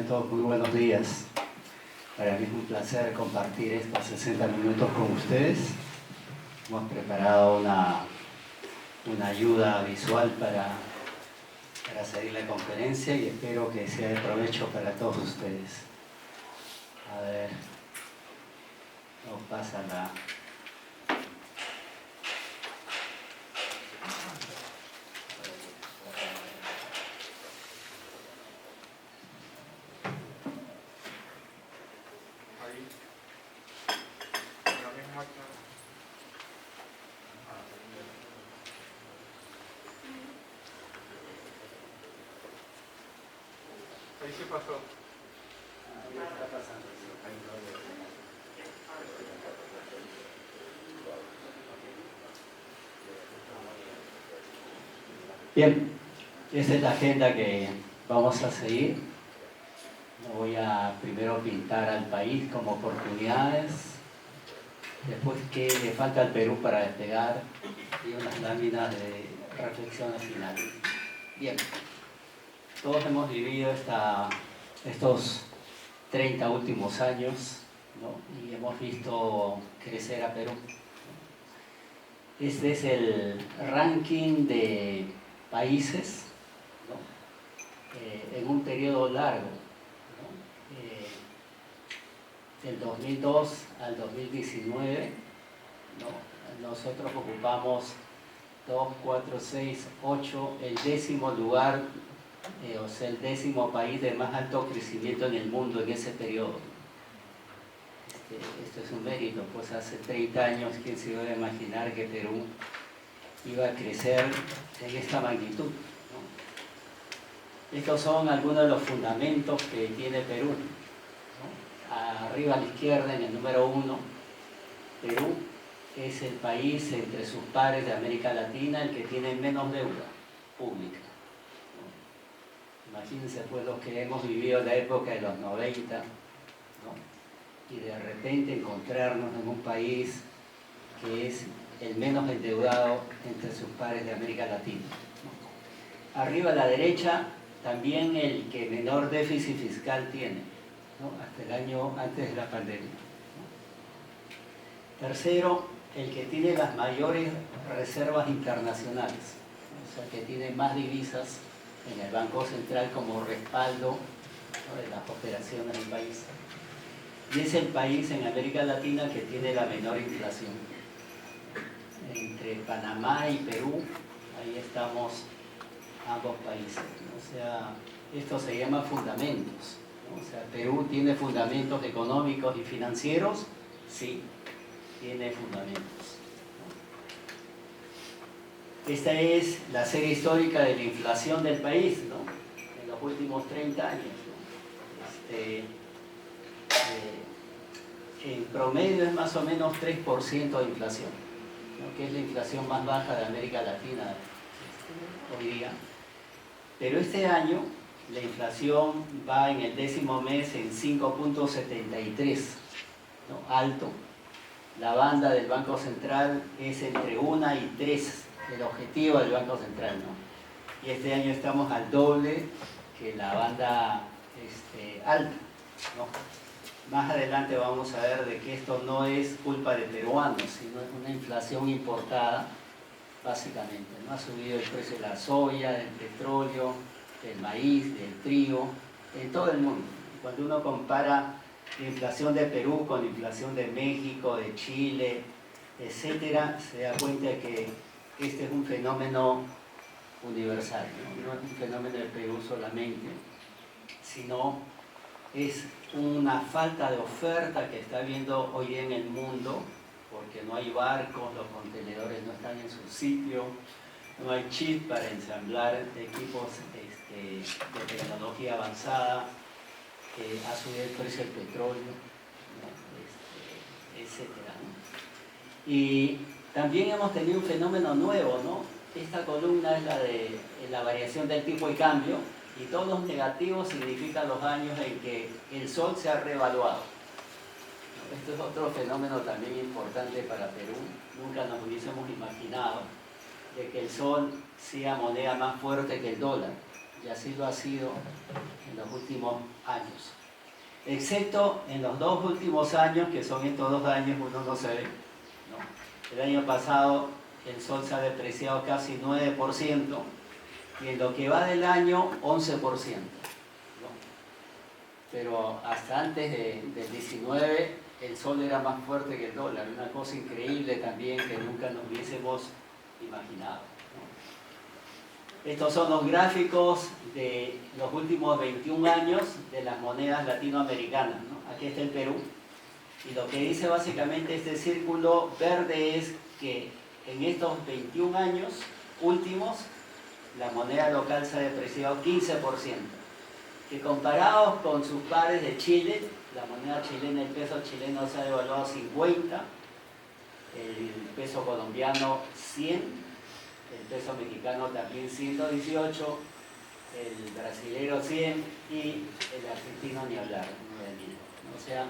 Tengan todos muy buenos días. Para mí es un placer compartir estos 60 minutos con ustedes. Hemos preparado una ayuda visual para seguir la conferencia y espero que sea de provecho para todos ustedes. A ver, no pasa la... ¿Qué pasó? Está pasando. Bien, esta es la agenda que vamos a seguir. Voy a primero pintar al país como oportunidades, después qué le falta al Perú para despegar y unas láminas de reflexiones finales. Bien, todos hemos vivido estos 30 últimos años, ¿no? Y hemos visto crecer a Perú. Este es el ranking de países, ¿no? En un periodo largo, ¿no? Del 2002 al 2019, ¿no? Nosotros ocupamos 2, 4, 6, 8, el 10º lugar, o sea, el 10º país de más alto crecimiento en el mundo en ese periodo. Esto es un mérito, pues hace 30 años, ¿quién se iba a imaginar que Perú iba a crecer en esta magnitud, ¿no? Estos son algunos de los fundamentos que tiene Perú, ¿no? Arriba a la izquierda, en el número 1, Perú es el país entre sus pares de América Latina el que tiene menos deuda pública, ¿no? Imagínense pues los que hemos vivido la época de los 90, ¿no? Y de repente encontrarnos en un país que es el menos endeudado entre sus pares de América Latina, ¿no? Arriba a la derecha, también el que menor déficit fiscal tiene, ¿no? Hasta el año antes de la pandemia, ¿no? Tercero, el que tiene las mayores reservas internacionales, o sea, que tiene más divisas en el Banco Central como respaldo, ¿no? De las operaciones del país. Y es el país en América Latina que tiene la menor inflación. Entre Panamá y Perú, ahí estamos ambos países, ¿no? O sea, esto se llama fundamentos, ¿no? O sea, Perú tiene fundamentos económicos y financieros, sí, tiene fundamentos, ¿no? Esta es la serie histórica de la inflación del país, ¿no? En los últimos 30 años, ¿no? En promedio es más o menos 3% de inflación, ¿no? Que es la inflación más baja de América Latina hoy día. Pero este año la inflación va en el 10º mes en 5.73, ¿no? Alto. La banda del Banco Central es entre 1 y 3, el objetivo del Banco Central, ¿no? Y este año estamos al doble que la banda alta, ¿no? Más adelante vamos a ver de que esto no es culpa de peruanos, sino es una inflación importada, básicamente, ¿no? Ha subido el precio de la soya, del petróleo, del maíz, del trigo, en todo el mundo. Cuando uno compara la inflación de Perú con la inflación de México, de Chile, etcétera, se da cuenta de que este es un fenómeno universal, ¿no? No es un fenómeno de Perú solamente, sino es una falta de oferta que está habiendo hoy día en el mundo, porque no hay barcos, los contenedores no están en su sitio, no hay chip para ensamblar equipos de tecnología avanzada, ha subido el precio del petróleo, ¿no? Etcétera, ¿no? Y también hemos tenido un fenómeno nuevo, ¿no? Esta columna es la de la variación del tipo de cambio, y todos los negativos significan los años en que el sol se ha revaluado. Esto es otro fenómeno también importante para Perú. Nunca nos hubiésemos imaginado de que el sol sea moneda más fuerte que el dólar, y así lo ha sido en los últimos años. Excepto en los 2 últimos años, que son estos 2 años, uno no se ve, ¿no? El año pasado el sol se ha depreciado casi 9%, y en lo que va del año 11%. ¿No? Pero hasta antes del 19 el sol era más fuerte que el dólar, una cosa increíble también que nunca nos hubiésemos imaginado. ¿No? Estos son los gráficos de los últimos 21 años de las monedas latinoamericanas, ¿no? Aquí está el Perú, y lo que dice básicamente este círculo verde es que en estos 21 años últimos la moneda local se ha depreciado 15%, que comparados con sus pares de Chile, la moneda chilena, el peso chileno se ha devaluado 50%, el peso colombiano 100%, el peso mexicano también 118%, el brasilero 100% y el argentino ni hablar, 9.000. O sea,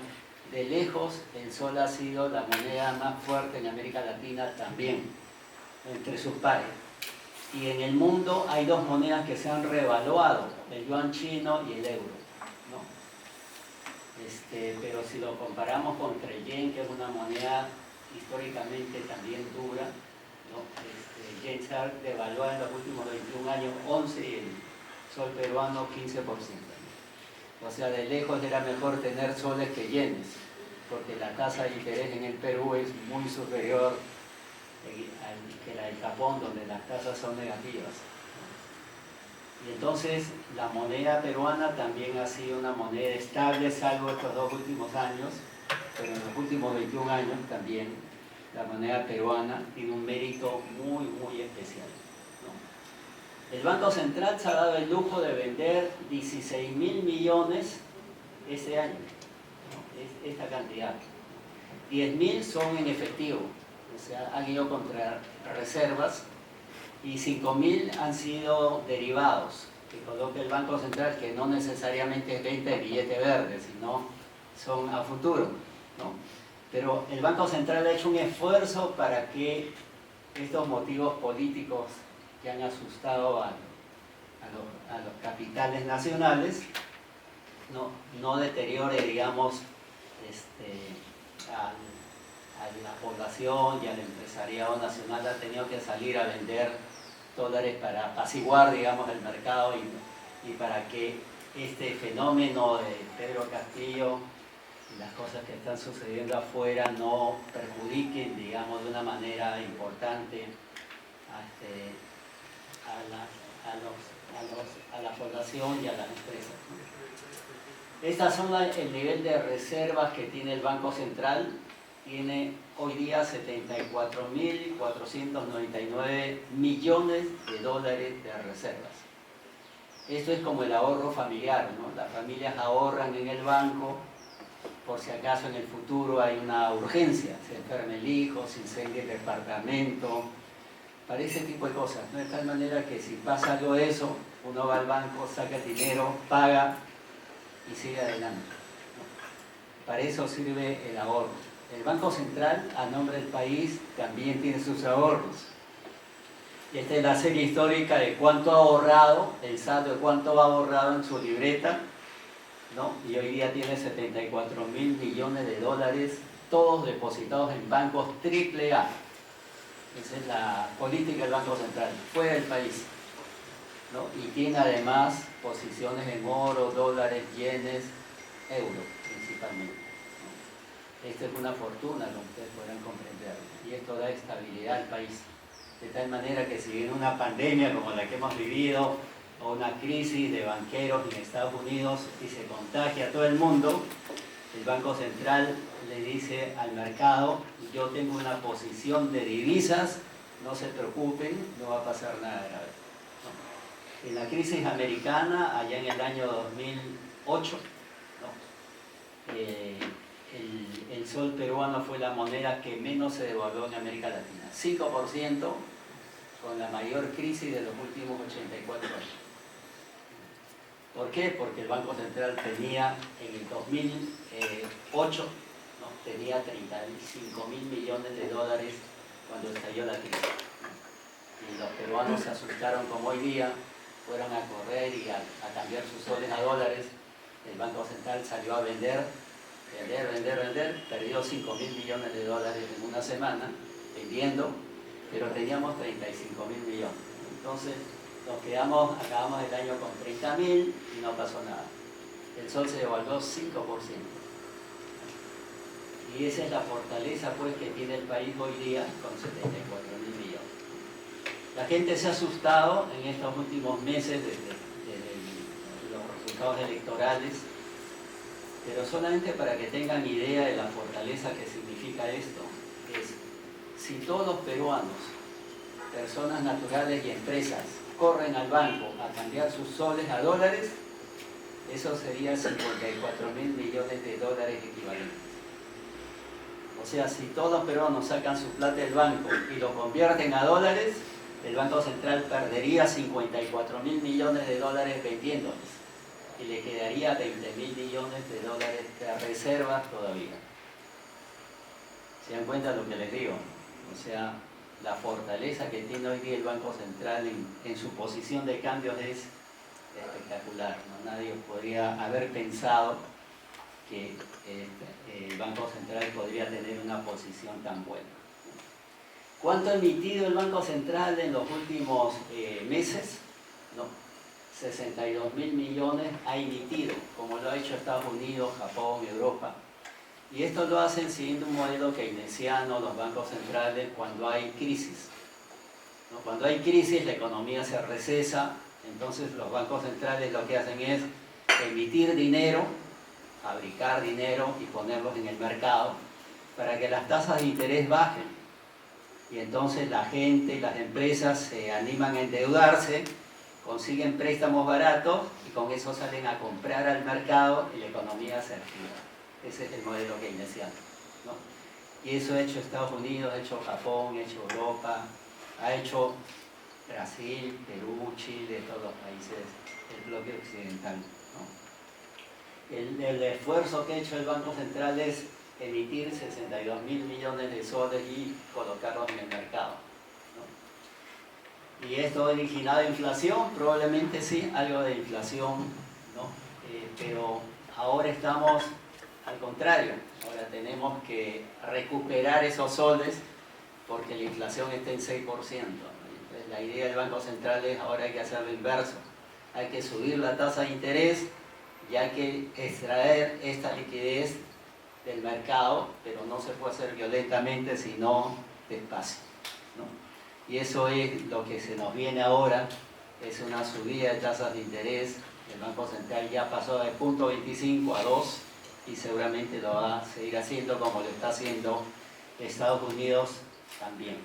de lejos el sol ha sido la moneda más fuerte en América Latina también, entre sus pares. Y en el mundo hay 2 monedas que se han revaluado, el yuan chino y el euro, ¿no? Pero si lo comparamos contra el yen, que es una moneda históricamente también dura, ¿no? El yen se ha devaluado en los últimos 21 años 11% y el sol peruano 15%. O sea, de lejos era mejor tener soles que yenes, porque la tasa de interés en el Perú es muy superior que la del Japón, donde las tasas son negativas. Y entonces la moneda peruana también ha sido una moneda estable, salvo estos 2 últimos años, pero en los últimos 21 años también la moneda peruana tiene un mérito muy, muy especial, ¿no? El Banco Central se ha dado el lujo de vender 16.000 millones este año, ¿no? Esta cantidad. 10.000 son en efectivo, o sea, han ido contra reservas, y 5.000 han sido derivados, que coloca el Banco Central, que no necesariamente es venta de billete verde, sino son a futuro, ¿no? Pero el Banco Central ha hecho un esfuerzo para que estos motivos políticos que han asustado a los capitales nacionales no deteriore, digamos, a la población y al empresariado nacional. Ha tenido que salir a vender dólares para apaciguar, digamos, el mercado y para que este fenómeno de Pedro Castillo y las cosas que están sucediendo afuera no perjudiquen, digamos, de una manera importante a la población y a las empresas. Estas son el nivel de reservas que tiene el Banco Central. Tiene hoy día 74.499 millones de dólares de reservas. Esto es como el ahorro familiar, ¿no? Las familias ahorran en el banco por si acaso en el futuro hay una urgencia, se enferma el hijo, se incendia el departamento, para ese tipo de cosas, ¿no? De tal manera que si pasa algo de eso, uno va al banco, saca el dinero, paga y sigue adelante, ¿no? Para eso sirve el ahorro. El Banco Central, a nombre del país, también tiene sus ahorros. Y esta es la serie histórica de cuánto ha ahorrado, el saldo de cuánto ha ahorrado en su libreta, ¿no? Y hoy día tiene 74.000 millones de dólares, todos depositados en bancos AAA. Esa es la política del Banco Central, fuera del país, ¿no? Y tiene además posiciones en oro, dólares, yenes, euros principalmente. Esto es una fortuna, como ustedes podrán comprender, y esto da estabilidad al país. De tal manera que si viene una pandemia como la que hemos vivido, o una crisis de banqueros en Estados Unidos y se contagia a todo el mundo, el Banco Central le dice al mercado: yo tengo una posición de divisas, no se preocupen, no va a pasar nada grave. ¿No? En la crisis americana, allá en el año 2008, ¿no? El sol peruano fue la moneda que menos se devaluó en América Latina, 5%, con la mayor crisis de los últimos 84 años. ¿Por qué? Porque el Banco Central tenía en el 2008, ¿no? Tenía 35.000 millones de dólares cuando estalló la crisis. Y los peruanos se asustaron como hoy día fueron a correr y a cambiar sus soles a dólares, el Banco Central salió a vender, perdió 5.000 millones de dólares en una semana vendiendo, pero teníamos 35.000 millones. Entonces acabamos el año con 30.000 y no pasó nada. El sol se devaluó 5%. Y esa es la fortaleza pues que tiene el país hoy día con 74.000 millones. La gente se ha asustado en estos últimos meses desde los resultados electorales, pero solamente para que tengan idea de la fortaleza que significa esto, es si todos los peruanos, personas naturales y empresas, corren al banco a cambiar sus soles a dólares, eso sería 54.000 millones de dólares equivalentes. O sea, si todos los peruanos sacan su plata del banco y lo convierten a dólares, el Banco Central perdería 54.000 millones de dólares vendiéndoles y le quedaría 20.000 millones de dólares de reservas todavía. ¿Se dan cuenta lo que les digo? O sea, la fortaleza que tiene hoy día el Banco Central en su posición de cambios es espectacular, ¿no? Nadie podría haber pensado que el Banco Central podría tener una posición tan buena. ¿Cuánto ha emitido el Banco Central en los últimos meses? No, 62.000 millones ha emitido, como lo ha hecho Estados Unidos, Japón, Europa. Y esto lo hacen siguiendo un modelo keynesiano, los bancos centrales, cuando hay crisis, ¿no? Cuando hay crisis, la economía se recesa, entonces los bancos centrales lo que hacen es emitir dinero, fabricar dinero y ponerlos en el mercado para que las tasas de interés bajen. Y entonces la gente y las empresas se animan a endeudarse, consiguen préstamos baratos y con eso salen a comprar al mercado y la economía se activa. Ese es el modelo keynesiano, ¿no? Y eso ha hecho Estados Unidos, ha hecho Japón, ha hecho Europa, ha hecho Brasil, Perú, Chile, todos los países del bloque occidental, ¿no? El esfuerzo que ha hecho el Banco Central es emitir 62.000 millones de soles y colocarlos en el mercado, ¿no? ¿Y esto ha originado inflación? Probablemente sí, algo de inflación, ¿no? Pero ahora estamos al contrario, ahora tenemos que recuperar esos soles porque la inflación está en 6%. Entonces, la idea del Banco Central es ahora hay que hacer lo inverso, hay que subir la tasa de interés y hay que extraer esta liquidez del mercado, pero no se puede hacer violentamente, sino despacio, ¿no? Y eso es lo que se nos viene ahora, es una subida de tasas de interés. El Banco Central ya pasó de 0.25 a 2 y seguramente lo va a seguir haciendo como lo está haciendo Estados Unidos también,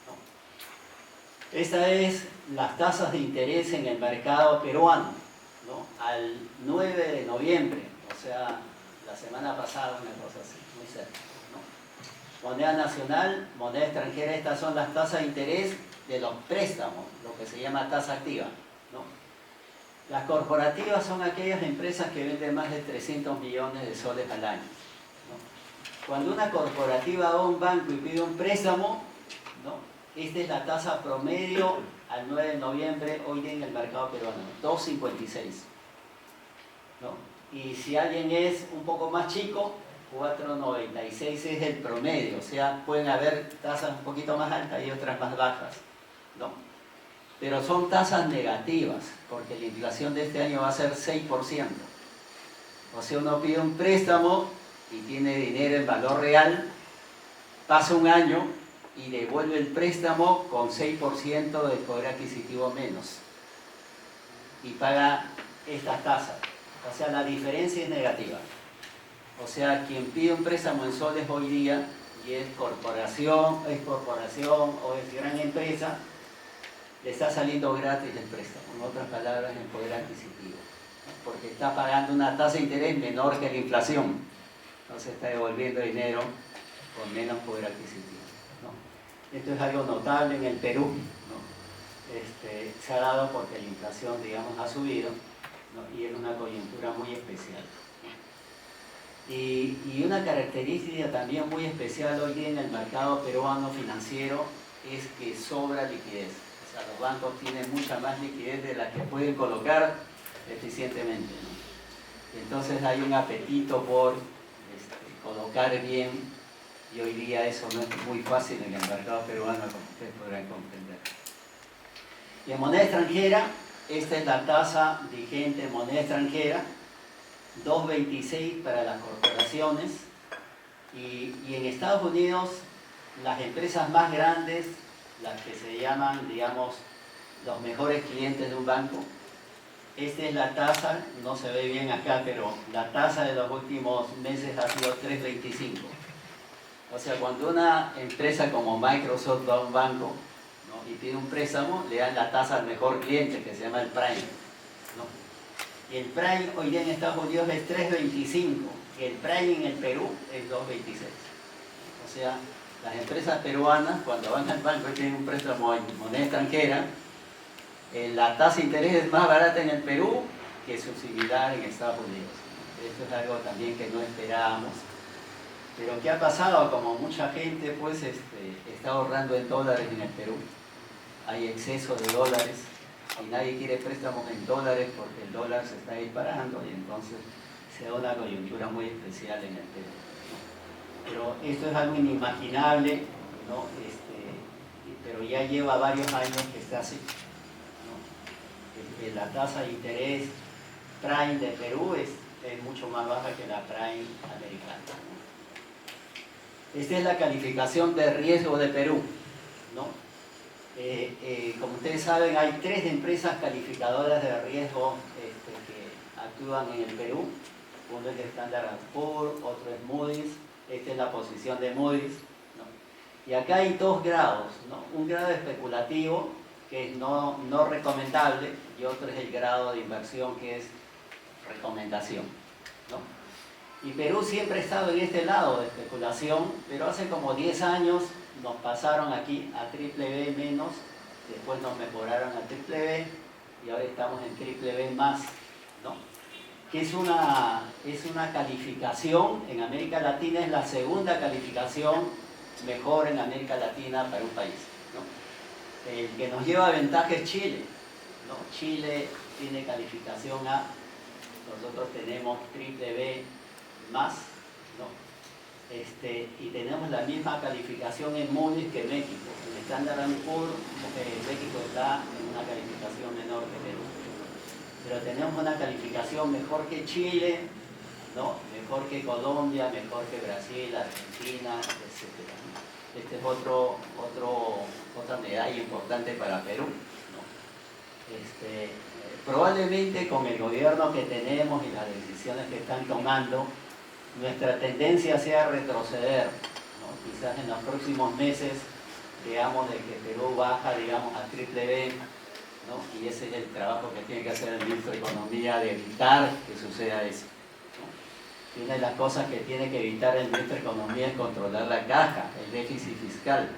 ¿no? Estas es las tasas de interés en el mercado peruano, ¿no? Al 9 de noviembre, o sea, la semana pasada, una cosa así, muy cerca, ¿no? Moneda nacional, moneda extranjera, estas son las tasas de interés de los préstamos, lo que se llama tasa activa, ¿no? Las corporativas son aquellas empresas que venden más de 300 millones de soles al año, ¿no? Cuando una corporativa va a un banco y pide un préstamo, ¿no? Esta es la tasa promedio al 9 de noviembre, hoy día en el mercado peruano, 2.56, ¿no? Y si alguien es un poco más chico, 4.96 es el promedio, o sea, pueden haber tasas un poquito más altas y otras más bajas, ¿no? Pero son tasas negativas, porque la inflación de este año va a ser 6%. O sea, uno pide un préstamo y tiene dinero en valor real, pasa un año y devuelve el préstamo con 6% de poder adquisitivo menos. Y paga estas tasas. O sea, la diferencia es negativa. O sea, quien pide un préstamo en soles hoy día, y es corporación o es gran empresa, le está saliendo gratis el préstamo, en otras palabras, en poder adquisitivo, ¿no? Porque está pagando una tasa de interés menor que la inflación, entonces está devolviendo dinero con menos poder adquisitivo, ¿no? Esto es algo notable en el Perú, ¿no? Se ha dado porque la inflación, digamos, ha subido, ¿no? Y es una coyuntura muy especial. Y una característica también muy especial hoy día en el mercado peruano financiero es que sobra liquidez. O sea, los bancos tienen mucha más liquidez de la que pueden colocar eficientemente, ¿no? Entonces hay un apetito por colocar bien, y hoy día eso no es muy fácil en el mercado peruano, como ustedes podrán comprender. Y en moneda extranjera, esta es la tasa vigente en moneda extranjera, 2.26 para las corporaciones, y en Estados Unidos las empresas más grandes, las que se llaman, digamos, los mejores clientes de un banco, esta es la tasa, no se ve bien acá, pero la tasa de los últimos meses ha sido 3.25. O sea, cuando una empresa como Microsoft va a un banco, ¿no?, y pide un préstamo, le dan la tasa al mejor cliente, que se llama el Prime, ¿no? Y el Prime hoy día en Estados Unidos es 3.25, y el Prime en el Perú es 2.26. O sea, las empresas peruanas, cuando van al banco y tienen un préstamo en moneda extranjera, la tasa de interés es más barata en el Perú que su similar en Estados Unidos. Esto es algo también que no esperábamos. Pero ¿qué ha pasado? Como mucha gente pues está ahorrando en dólares en el Perú, hay exceso de dólares y nadie quiere préstamos en dólares porque el dólar se está disparando y entonces se da una coyuntura muy especial en el Perú, ¿no? Pero esto es algo inimaginable, ¿no? Pero ya lleva varios años que está así, ¿no? La tasa de interés Prime de Perú es mucho más baja que la Prime americana, ¿no? Esta es la calificación de riesgo de Perú, ¿no? Como ustedes saben, hay 3 empresas calificadoras de riesgo que actúan en el Perú. Uno es Standard & Poor's, otro es Moody's. Esta es la posición de Moody's, ¿no? Y acá hay 2 grados, ¿no? Un grado especulativo, que es no recomendable, y otro es el grado de inversión, que es recomendación, ¿no? Y Perú siempre ha estado en este lado de especulación, pero hace como 10 años nos pasaron aquí a triple B menos, después nos mejoraron a triple B y ahora estamos en triple B más, ¿no? Que es una calificación en América Latina, es la segunda calificación mejor en América Latina para un país, ¿no? El que nos lleva ventaja es Chile, ¿no? Chile tiene calificación A, nosotros tenemos triple B más, ¿no? Y tenemos la misma calificación en Moody's que México. En Standard & Poor's, México está en una calificación menor que Perú. Pero tenemos una calificación mejor que Chile, ¿no? Mejor que Colombia, mejor que Brasil, Argentina, etc. Este es otra medalla importante para Perú, ¿no? Probablemente con el gobierno que tenemos y las decisiones que están tomando, nuestra tendencia sea retroceder, ¿no? Quizás en los próximos meses veamos de que Perú baja, digamos, a triple B, ¿no? Y ese es el trabajo que tiene que hacer el ministro de Economía, de evitar que suceda eso, ¿no? Y una de las cosas que tiene que evitar el ministro de Economía es controlar la caja, el déficit fiscal,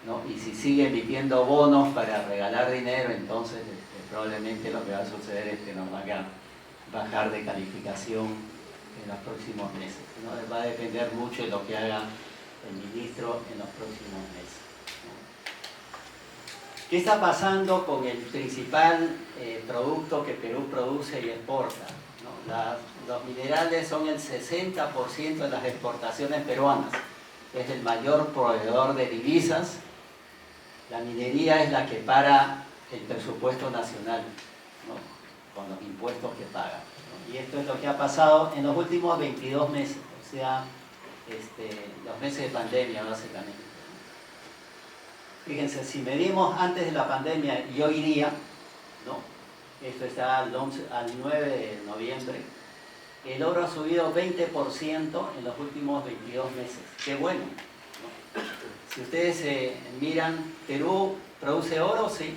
¿no? Y si sigue emitiendo bonos para regalar dinero, entonces probablemente lo que va a suceder es que nos van a bajar de calificación en los próximos meses, ¿no? Va a depender mucho de lo que haga el ministro en los próximos meses, ¿no? ¿Qué está pasando con el principal producto que Perú produce y exporta, ¿no? Los minerales son el 60% de las exportaciones peruanas, es el mayor proveedor de divisas. La minería es la que para el presupuesto nacional, ¿no? Con los impuestos que paga, ¿no? Y esto es lo que ha pasado en los últimos 22 meses, o sea, los meses de pandemia básicamente. Fíjense, si medimos antes de la pandemia y hoy día, ¿no? Esto está al 9 de noviembre, el oro ha subido 20% en los últimos 22 meses. ¡Qué bueno!, ¿no? Si ustedes miran, Perú produce oro, sí,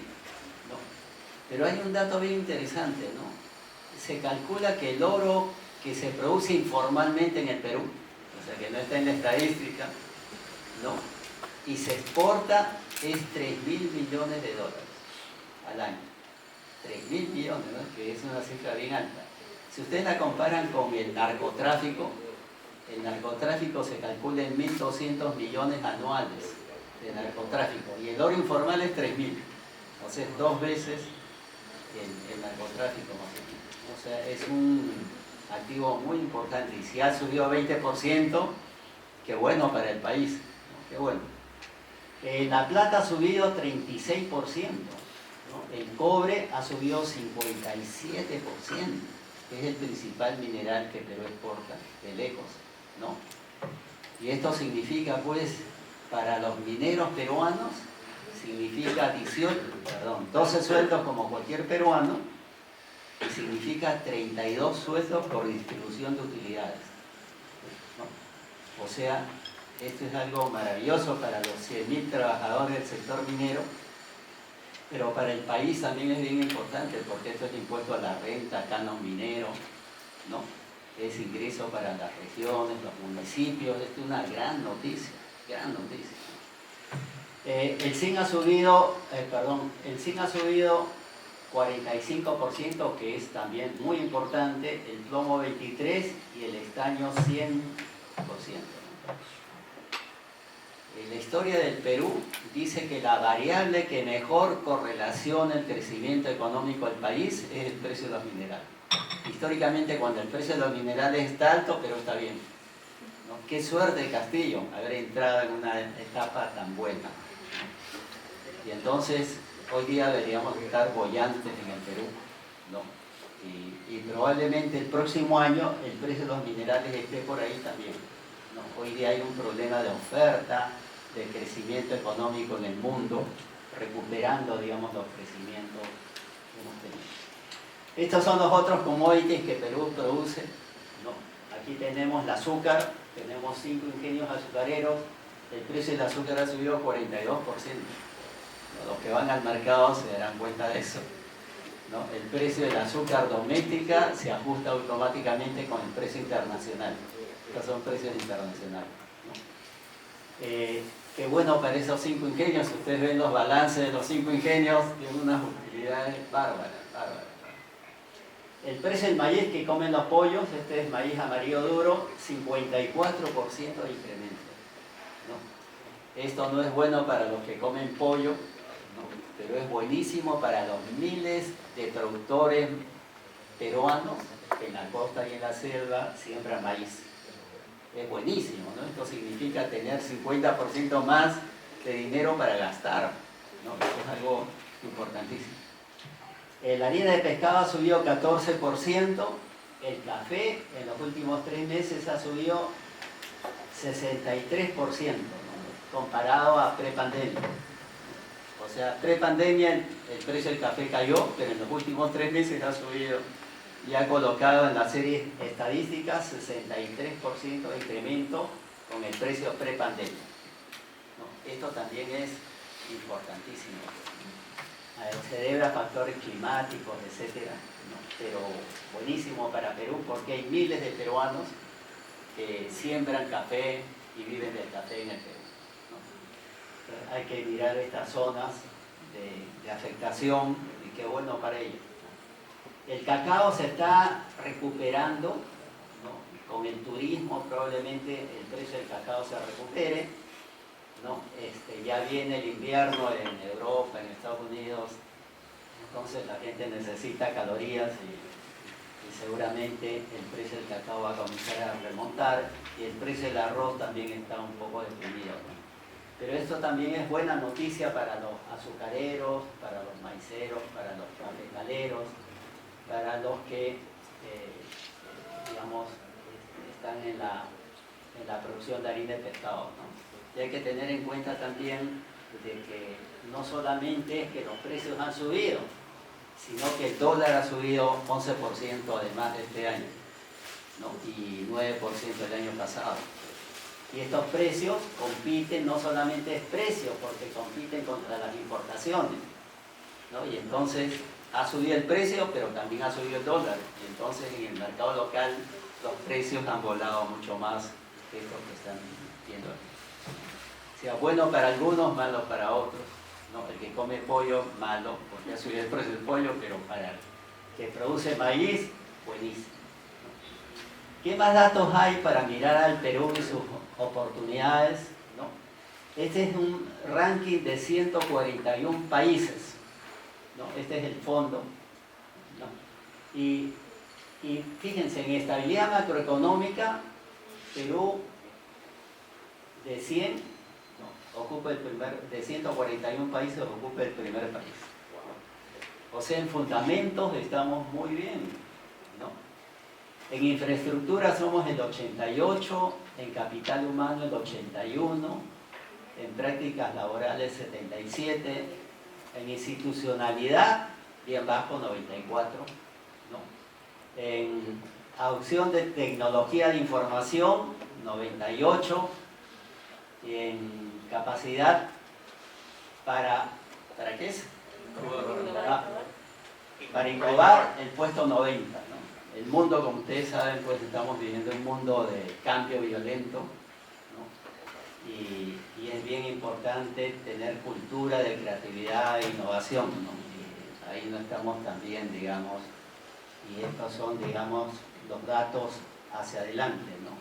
¿no? Pero hay un dato bien interesante, ¿no? Se calcula que el oro que se produce informalmente en el Perú, o sea que no está en la estadística, ¿no? Y se exporta es 3.000 millones de dólares al año. 3.000 millones, ¿no? Que es una cifra bien alta. Si ustedes la comparan con el narcotráfico se calcula en 1.200 millones anuales de narcotráfico y el oro informal es 3.000. O sea, 2 veces el narcotráfico masivo. O sea, es un activo muy importante. Y si ha subido 20%, qué bueno para el país, ¿no? Qué bueno. La plata ha subido 36%, ¿no? El cobre ha subido 57%, que es el principal mineral que Perú exporta, de lejos, ¿no? Y esto significa, pues, para los mineros peruanos, significa 12 sueldos como cualquier peruano, y significa 32 sueldos por distribución de utilidades, ¿no? O sea, esto es algo maravilloso para los 100.000 trabajadores del sector minero, pero para el país también es bien importante, porque esto es impuesto a la renta, canon minero, ¿no? Es ingreso para las regiones, los municipios. Esto es una gran noticia, gran noticia. El zinc ha subido, el zinc ha subido 45%, que es también muy importante, el plomo 23% y el estaño 100%. La historia del Perú dice que la variable que mejor correlaciona el crecimiento económico del país es el precio de los minerales. Históricamente, cuando el precio de los minerales está alto, pero está bien, ¿no? Qué suerte de Castillo haber entrado en una etapa tan buena. Y entonces, hoy día deberíamos estar bollantes en el Perú, ¿no? Y probablemente el próximo año el precio de los minerales esté por ahí también, ¿no? Hoy día hay un problema de oferta, de crecimiento económico en el mundo, recuperando, digamos, los crecimientos que hemos tenido. Estos son los otros commodities que Perú produce, ¿no? Aquí tenemos el azúcar, tenemos 5 ingenios azucareros, el precio del azúcar ha subido 42%. Los que van al mercado se darán cuenta de eso, ¿no? El precio del azúcar doméstica se ajusta automáticamente con el precio internacional. Estos son precios internacionales, ¿no? Qué bueno para esos 5 ingenios. Ustedes ven los balances de los 5 ingenios, tienen unas utilidades bárbaras. El precio del maíz que comen los pollos, este es maíz amarillo duro, 54% de incremento, ¿no? Esto no es bueno para los que comen pollo, ¿no? Pero es buenísimo para los miles de productores peruanos que en la costa y en la selva siembran maíz. Es buenísimo, ¿no? Esto significa tener 50% más de dinero para gastar, ¿no? Esto es algo importantísimo. La harina de pescado ha subido 14%, el café en los últimos 3 meses ha subido 63%, ¿no? Comparado a prepandemia. O sea, prepandemia el precio del café cayó, pero en los últimos 3 meses ha subido y ha colocado en la serie estadística 63% de incremento con el precio prepandemia, ¿no? Esto también es importantísimo. Se debe a factores climáticos, etcétera, ¿no? Pero buenísimo para Perú, porque hay miles de peruanos que siembran café y viven del café en el Perú, ¿no? Hay que mirar estas zonas de afectación y qué bueno para ellos. El cacao se está recuperando, ¿no? Con el turismo probablemente el precio del cacao se recupere, ¿no? Ya viene el invierno en Europa, en Estados Unidos, entonces la gente necesita calorías y seguramente el precio del cacao va a comenzar a remontar y el precio del arroz también está un poco deprimido, ¿no? Pero esto también es buena noticia para los azucareros, para los maiceros, para los cafetaleros, para los que, digamos, están en la producción de harina de pescado, ¿no? Y hay que tener en cuenta también de que no solamente es que los precios han subido, sino que el dólar ha subido 11% además de este año, ¿no? Y 9% el año pasado. Y estos precios compiten, no solamente es precio, porque compiten contra las importaciones, ¿no? Y entonces ha subido el precio, pero también ha subido el dólar. Y entonces en el mercado local los precios han volado mucho más que estos que están viendo aquí. O sea, bueno para algunos, malo para otros, ¿no? El que come pollo, malo, porque ha subido el precio del pollo, pero para el que produce maíz, buenísimo. ¿Qué más datos hay para mirar al Perú y sus oportunidades, ¿no? Este es un ranking de 141 países, ¿no? Este es el fondo, ¿no? Y fíjense, en estabilidad macroeconómica, Perú de 100, no, ocupa el primer, de 141 países ocupa el primer país. O sea, en fundamentos estamos muy bien, ¿no? En infraestructura somos el 88, en capital humano el 81, en prácticas laborales 77, en institucionalidad bien bajo 94, ¿no? En adopción de tecnología de información 98, y en capacidad ¿para qué es? Para innovar el puesto 90, ¿no? El mundo, como ustedes saben, pues estamos viviendo un mundo de cambio violento, ¿no? Y es bien importante tener cultura de creatividad e innovación, ¿no? Y ahí no estamos tan bien, digamos, y estos son, digamos, los datos hacia adelante, ¿no?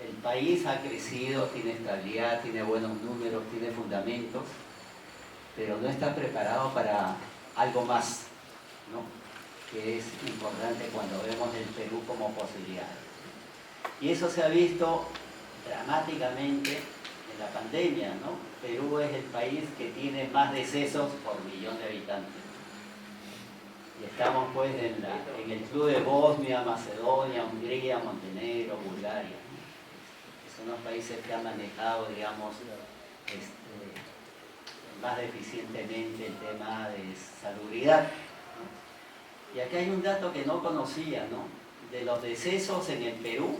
El país ha crecido, tiene estabilidad, tiene buenos números, tiene fundamentos, pero no está preparado para algo más, ¿no? Que es importante cuando vemos el Perú como posibilidad. Y eso se ha visto dramáticamente en la pandemia, ¿no? Perú es el país que tiene más decesos por millón de habitantes. Y estamos pues en el club de Bosnia, Macedonia, Hungría, Montenegro, Bulgaria, ¿no? Que son los países que han manejado, digamos, más deficientemente el tema de salubridad, ¿no? Y aquí hay un dato que no conocía, ¿no? De los decesos en el Perú,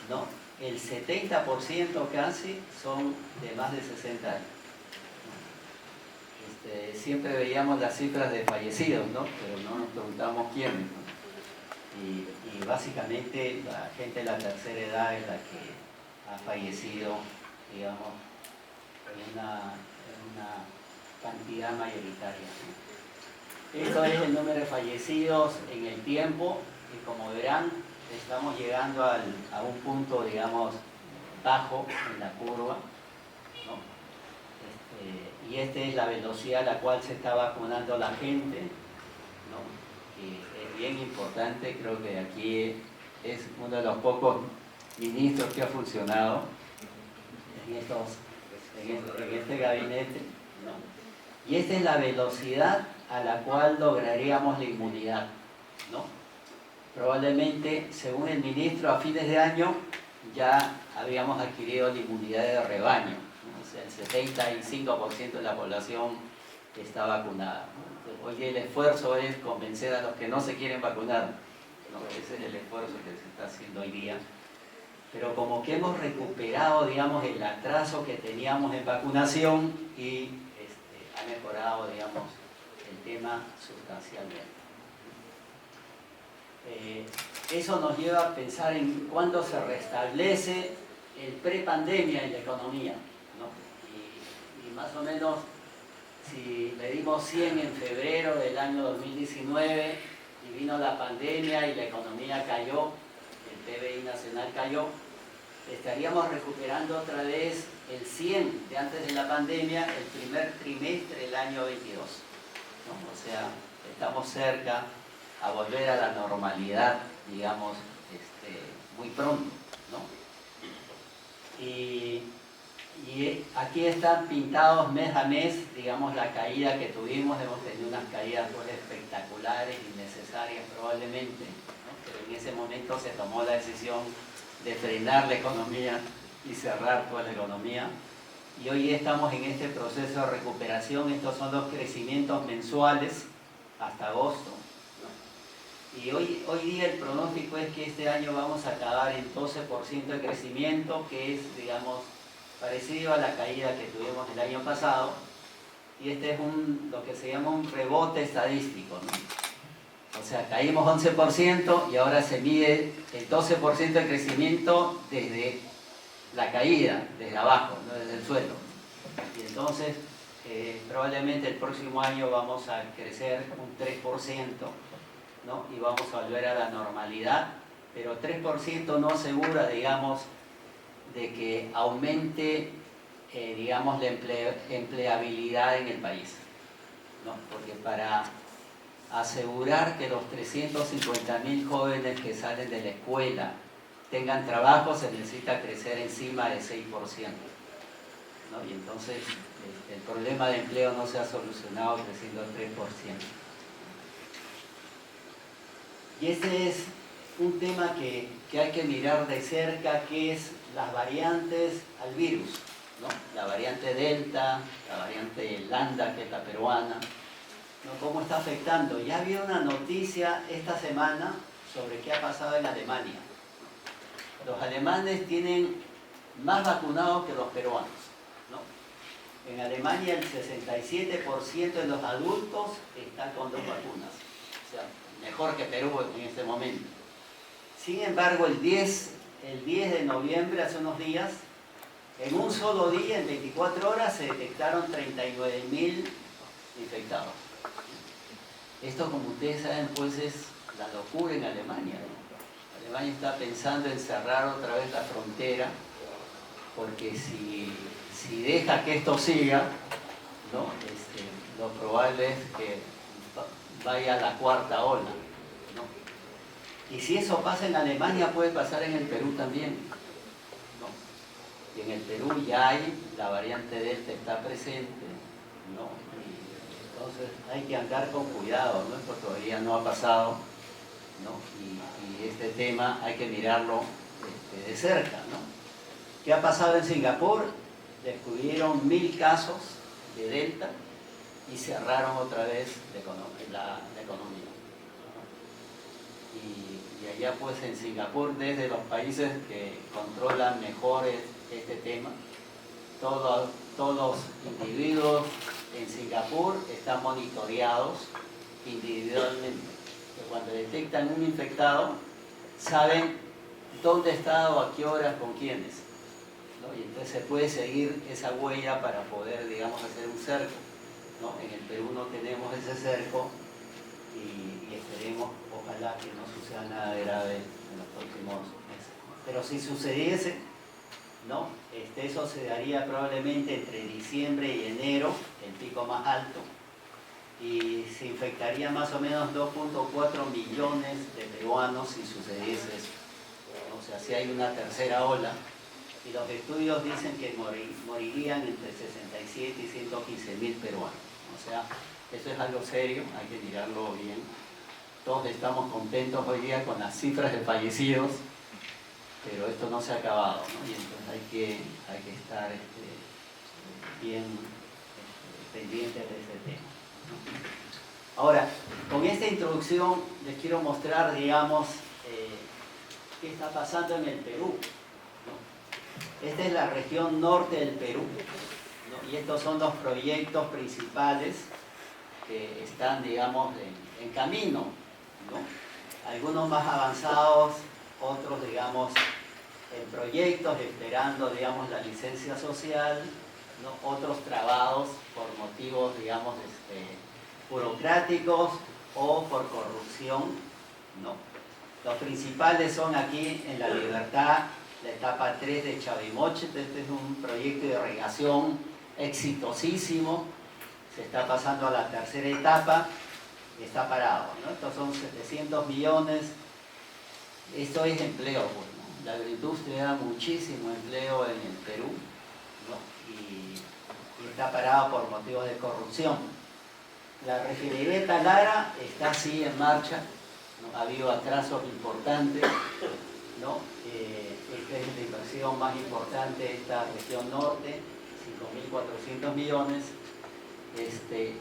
¿no? El 70% casi son de más de 60 años. Siempre veíamos las cifras de fallecidos, ¿no? Pero no nos preguntamos quiénes, ¿no? Y básicamente la gente de la tercera edad es la que ha fallecido, digamos, en una cantidad mayoritaria, ¿no? Esto es el número de fallecidos en el tiempo, y como verán, estamos llegando a un punto, digamos, bajo en la curva, ¿no? Y esta es la velocidad a la cual se está vacunando la gente, ¿no? Y es bien importante, creo que aquí es uno de los pocos ministros que ha funcionado en este gabinete, ¿no? Y esta es la velocidad a la cual lograríamos la inmunidad, ¿no? Probablemente, según el ministro, a fines de año ya habíamos adquirido la inmunidad de rebaño, ¿no? O sea, el 75% de la población está vacunada, ¿no? Hoy el esfuerzo es convencer a los que no se quieren vacunar, ¿no? Ese es el esfuerzo que se está haciendo hoy día. Pero como que hemos recuperado, digamos, el atraso que teníamos en vacunación y ha mejorado, digamos, el tema sustancialmente. Eso nos lleva a pensar en cuándo se restablece el prepandemia en la economía, ¿no? Y más o menos, si le dimos 100 en febrero del año 2019 y vino la pandemia y la economía cayó, el PBI nacional cayó, estaríamos recuperando otra vez el 100 de antes de la pandemia el primer trimestre del año 22, ¿no? O sea, estamos cerca a volver a la normalidad, digamos, muy pronto, ¿no? Y aquí están pintados mes a mes, digamos, la caída que tuvimos. Hemos tenido unas caídas pues, espectaculares, innecesarias probablemente, ¿no? Pero en ese momento se tomó la decisión de frenar la economía y cerrar toda la economía. Y hoy estamos en este proceso de recuperación. Estos son los crecimientos mensuales hasta agosto, ¿no? Y hoy día el pronóstico es que este año vamos a acabar en 12% de crecimiento, que es, digamos, parecido a la caída que tuvimos el año pasado. Y este es lo que se llama un rebote estadístico, ¿no? O sea, caímos 11% y ahora se mide el 12% de crecimiento desde la caída, desde abajo, ¿no? Desde el suelo. Y entonces, probablemente el próximo año vamos a crecer un 3%, ¿no? Y vamos a volver a la normalidad, pero 3% no asegura, digamos, de que aumente, digamos, la empleabilidad en el país. ¿no? Porque para asegurar que los 350.000 jóvenes que salen de la escuela tengan trabajo, se necesita crecer encima del 6%, ¿no? Y entonces el problema de empleo no se ha solucionado creciendo al 3%. Y este es un tema que hay que mirar de cerca, que es las variantes al virus, ¿no? La variante Delta, la variante Lambda, que es la peruana, ¿no? ¿Cómo está afectando? Ya había una noticia esta semana sobre qué ha pasado en Alemania. Los alemanes tienen más vacunados que los peruanos, ¿no? En Alemania el 67% de los adultos están con 2 vacunas, o sea, mejor que Perú en este momento. Sin embargo, el 10 de noviembre, hace unos días, en un solo día, en 24 horas, se detectaron 39.000 infectados. Esto, como ustedes saben, pues es la locura en Alemania, ¿no? Alemania está pensando en cerrar otra vez la frontera, porque si deja que esto siga, ¿no? Lo probable es que vaya a la 4ª ola, ¿no? Y si eso pasa en Alemania, puede pasar en el Perú también, ¿no? Y en el Perú ya hay, la variante Delta está presente, ¿no? Y entonces hay que andar con cuidado, ¿no? Esto todavía no ha pasado, ¿no? Y este tema hay que mirarlo de cerca, ¿no? ¿Qué ha pasado en Singapur? Descubrieron 1.000 casos de Delta y cerraron otra vez la economía. Y allá pues en Singapur, desde los países que controlan mejor este tema, todos los individuos en Singapur están monitoreados individualmente. Cuando detectan un infectado, saben dónde está o a qué horas con quiénes, ¿no? Y entonces se puede seguir esa huella para poder, digamos, hacer un cerco, ¿no? En el Perú no tenemos ese cerco y esperemos, ojalá que no suceda nada grave en los próximos meses. Pero si sucediese, ¿no? Eso se daría probablemente entre diciembre y enero, el pico más alto, y se infectaría más o menos 2.4 millones de peruanos si sucediese eso. O sea, si hay una tercera ola, y los estudios dicen que morirían entre 67 y 115.000 peruanos. O sea, eso es algo serio, hay que mirarlo bien. Todos estamos contentos hoy día con las cifras de fallecidos, pero esto no se ha acabado, ¿no? Y entonces hay que estar bien pendientes de ese tema. Ahora, con esta introducción les quiero mostrar, digamos, qué está pasando en el Perú, ¿no? Esta es la región norte del Perú, ¿no? Y estos son los proyectos principales que están, digamos, en camino, ¿no? Algunos más avanzados, otros, digamos, en proyectos esperando, digamos, la licencia social, ¿no? Otros trabados por motivos, digamos, burocráticos o por corrupción, ¿no? Los principales son aquí en La Libertad, la etapa 3 de Chavimoche. Este es un proyecto de irrigación exitosísimo, se está pasando a la tercera etapa y está parado, ¿no? Estos son 700 millones, esto es empleo, pues, ¿no? La agroindustria da muchísimo empleo en el Perú, ¿no? Y está parado por motivos de corrupción. La refinería de Talara está así en marcha, ¿no? Ha habido atrasos importantes, ¿no? Esta es la inversión más importante de esta región norte, 5.400 millones.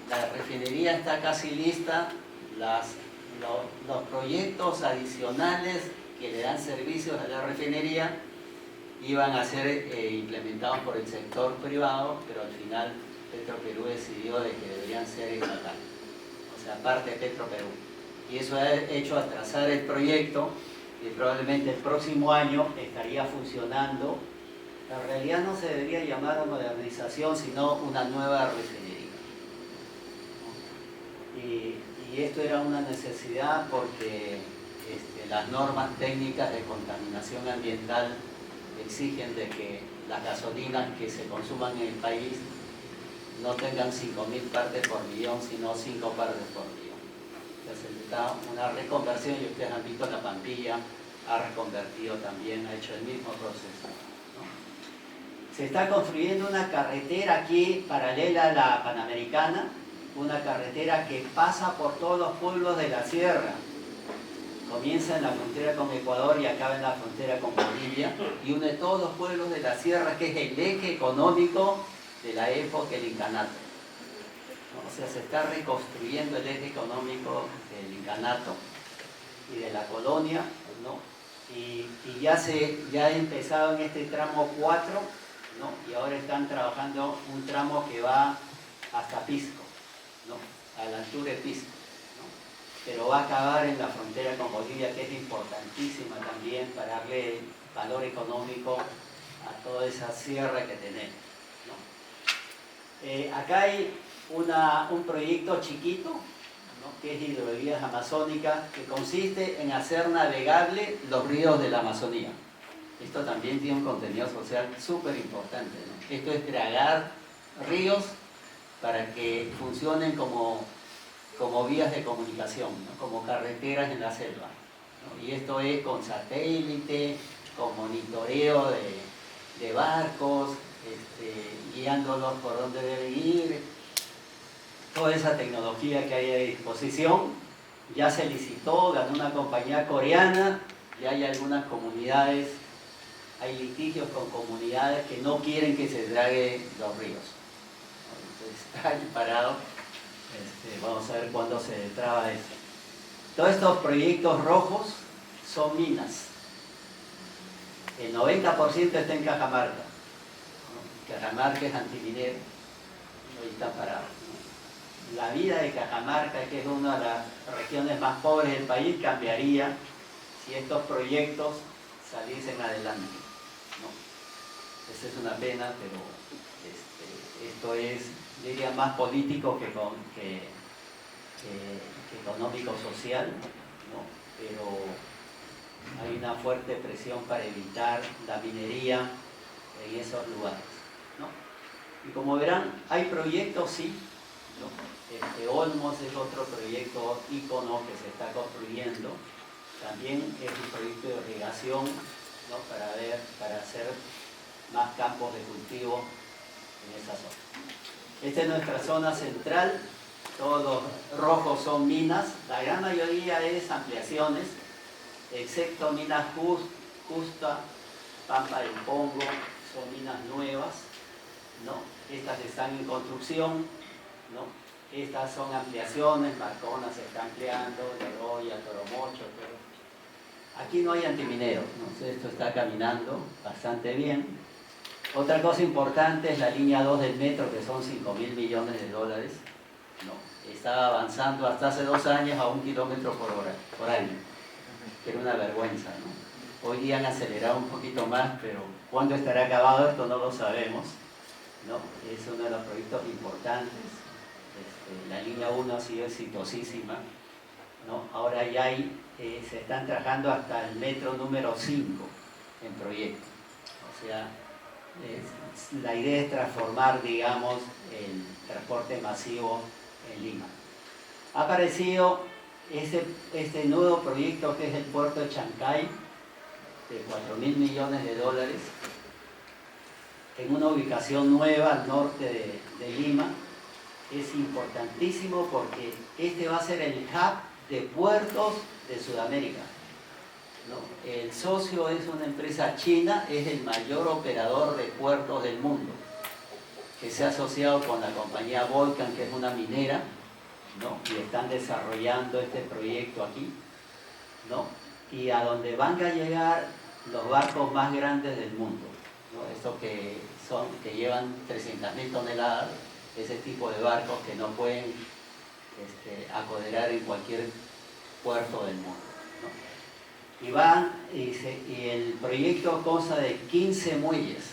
La refinería está casi lista, los proyectos adicionales que le dan servicios a la refinería iban a ser implementados por el sector privado, pero al final Petroperú decidió de que deberían ser estatales, o sea, parte de Petroperú. Y eso ha hecho atrasar el proyecto y probablemente el próximo año estaría funcionando. En realidad no se debería llamar modernización, sino una nueva refinería. Y esto era una necesidad porque las normas técnicas de contaminación ambiental exigen de que las gasolinas que se consuman en el país no tengan 5.000 partes por millón, sino 5 partes por millón. Entonces está una reconversión, y ustedes han visto la Pampilla, ha reconvertido también, ha hecho el mismo proceso, ¿no? Se está construyendo una carretera aquí paralela a la Panamericana, una carretera que pasa por todos los pueblos de la sierra. Comienza en la frontera con Ecuador y acaba en la frontera con Bolivia, y une todos los pueblos de la sierra, que es el eje económico de la época del incanato, ¿no? O sea, se está reconstruyendo el eje económico del incanato y de la colonia, ¿no? Y ya ha empezado en este tramo 4, ¿no? Y ahora están trabajando un tramo que va hasta Pisco, ¿no? A la altura de Pisco, ¿no? Pero va a acabar en la frontera con Bolivia, que es importantísima también para darle valor económico a toda esa sierra que tenemos, ¿no? Acá hay un proyecto chiquito, ¿no? Que es Hidrovías Amazónicas, que consiste en hacer navegable los ríos de la Amazonía. Esto también tiene un contenido social súper importante, ¿no? Esto es dragar ríos para que funcionen como vías de comunicación, ¿no? Como carreteras en la selva, ¿no? Y esto es con satélite, con monitoreo de barcos, guiándolos por dónde deben ir. Toda esa tecnología que hay a disposición ya se licitó, ganó una compañía coreana, y hay algunas comunidades, hay litigios con comunidades que no quieren que se drague los ríos. Entonces está ahí parado. Vamos a ver cuándo se destraba eso. Todos estos proyectos rojos son minas. El 90% está en Cajamarca, ¿no? Cajamarca es antiminero, ahí está parado, ¿no? La vida de Cajamarca, que es una de las regiones más pobres del país, cambiaría si estos proyectos saliesen adelante, ¿no? Esa es una pena, pero esto es, diría, más político que económico-social, ¿no? Pero hay una fuerte presión para evitar la minería en esos lugares, ¿no? Y como verán, hay proyectos, sí, ¿no? Olmos es otro proyecto ícono que se está construyendo. También es un proyecto de irrigación, ¿no? Para hacer más campos de cultivo en esa zona. Esta es nuestra zona central. Todos los rojos son minas. La gran mayoría es ampliaciones, excepto minas Justa, Pampa del Pongo, son minas nuevas, ¿no? Estas están en construcción, ¿no? Estas son ampliaciones, Marcona se está ampliando, Leroya, Toromocho, pero aquí no hay antimineros, ¿no? Esto está caminando bastante bien. Otra cosa importante es la línea 2 del metro, que son 5.000 millones de dólares, ¿no? Estaba avanzando hasta hace 2 años a 1 kilómetro por año, que era una vergüenza, ¿no? Hoy día han acelerado un poquito más, pero ¿cuándo estará acabado esto? No lo sabemos, ¿no? Es uno de los proyectos importantes. La línea 1 ha sido exitosísima, ¿no? Ahora ya se están trabajando hasta el metro número 5 en proyecto. O sea, la idea es transformar, digamos, el transporte masivo en Lima. Ha aparecido este nuevo proyecto, que es el puerto de Chancay, de 4.000 millones de dólares, en una ubicación nueva al norte de Lima. Es importantísimo porque este va a ser el hub de puertos de Sudamérica, ¿no? El socio es una empresa china, es el mayor operador de puertos del mundo, que se ha asociado con la compañía Volcan, que es una minera, ¿no? Y están desarrollando este proyecto aquí, ¿no? Y a donde van a llegar los barcos más grandes del mundo, ¿no? Estos que llevan 300.000 toneladas, ese tipo de barcos que no pueden acoderar en cualquier puerto del mundo, ¿no? Y el proyecto consta de 15 muelles,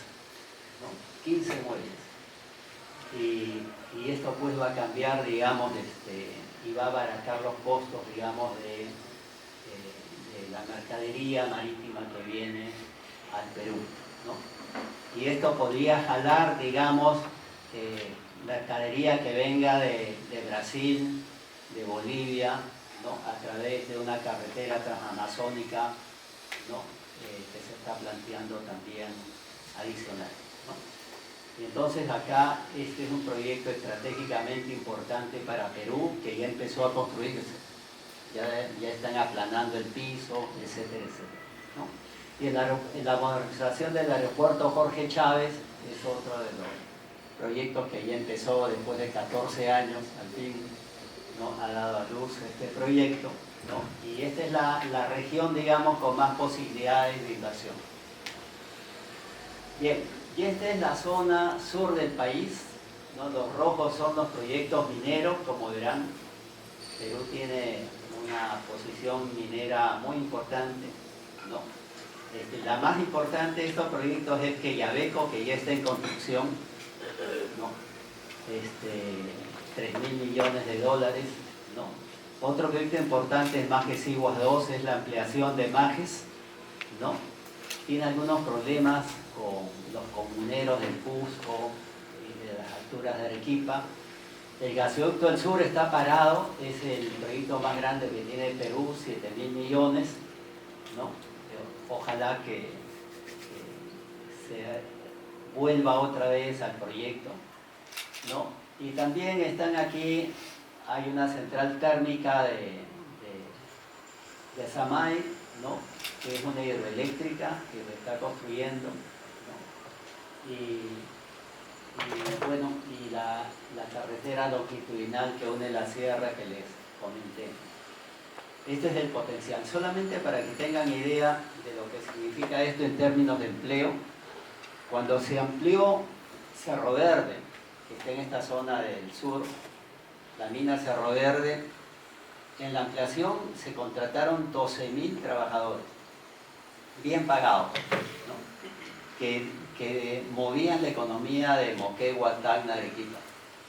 ¿no? 15 muelles. Y esto pues va a cambiar, digamos, y va a abaratar los costos, digamos, de la mercadería marítima que viene al Perú, ¿no? Y esto podría jalar, digamos, la mercadería que venga de Brasil, de Bolivia, ¿no? A través de una carretera transamazónica, ¿no? Que se está planteando también adicional, ¿no? Y entonces acá este es un proyecto estratégicamente importante para Perú, que ya empezó a construirse, ya están aplanando el piso, etcétera, etcétera, ¿no? Y la modernización del aeropuerto Jorge Chávez es otro de los proyectos que ya empezó después de 14 años, al fin, ¿no? Ha dado a luz este proyecto, ¿no? Y esta es la región, digamos, con más posibilidades de inversión. Bien, y esta es la zona sur del país, ¿no? Los rojos son los proyectos mineros, como verán. Perú tiene una posición minera muy importante, ¿no? La más importante de estos proyectos es Quellaveco, que ya está en construcción, ¿no? 3.000 millones de dólares, ¿no? Otro proyecto importante es Majes Iguas 2, es la ampliación de Majes, ¿no? Tiene algunos problemas con los comuneros del Cusco y de las alturas de Arequipa. El gasoducto del sur está parado, es el proyecto más grande que tiene Perú, 7.000 millones, ¿no? Ojalá que se vuelva otra vez al proyecto, ¿no? Y también están aquí, hay una central térmica de Samay, ¿no? Que es una hidroeléctrica que se está construyendo, ¿no? Bueno, y la carretera longitudinal que une la sierra que les comenté. Este es el potencial. Solamente para que tengan idea de lo que significa esto en términos de empleo, cuando se amplió Cerro Verde, que está en esta zona del sur, la mina Cerro Verde, en la ampliación se contrataron 12.000 trabajadores, bien pagados, ¿no? que movían la economía de Moquegua, Tacna, Arequipa,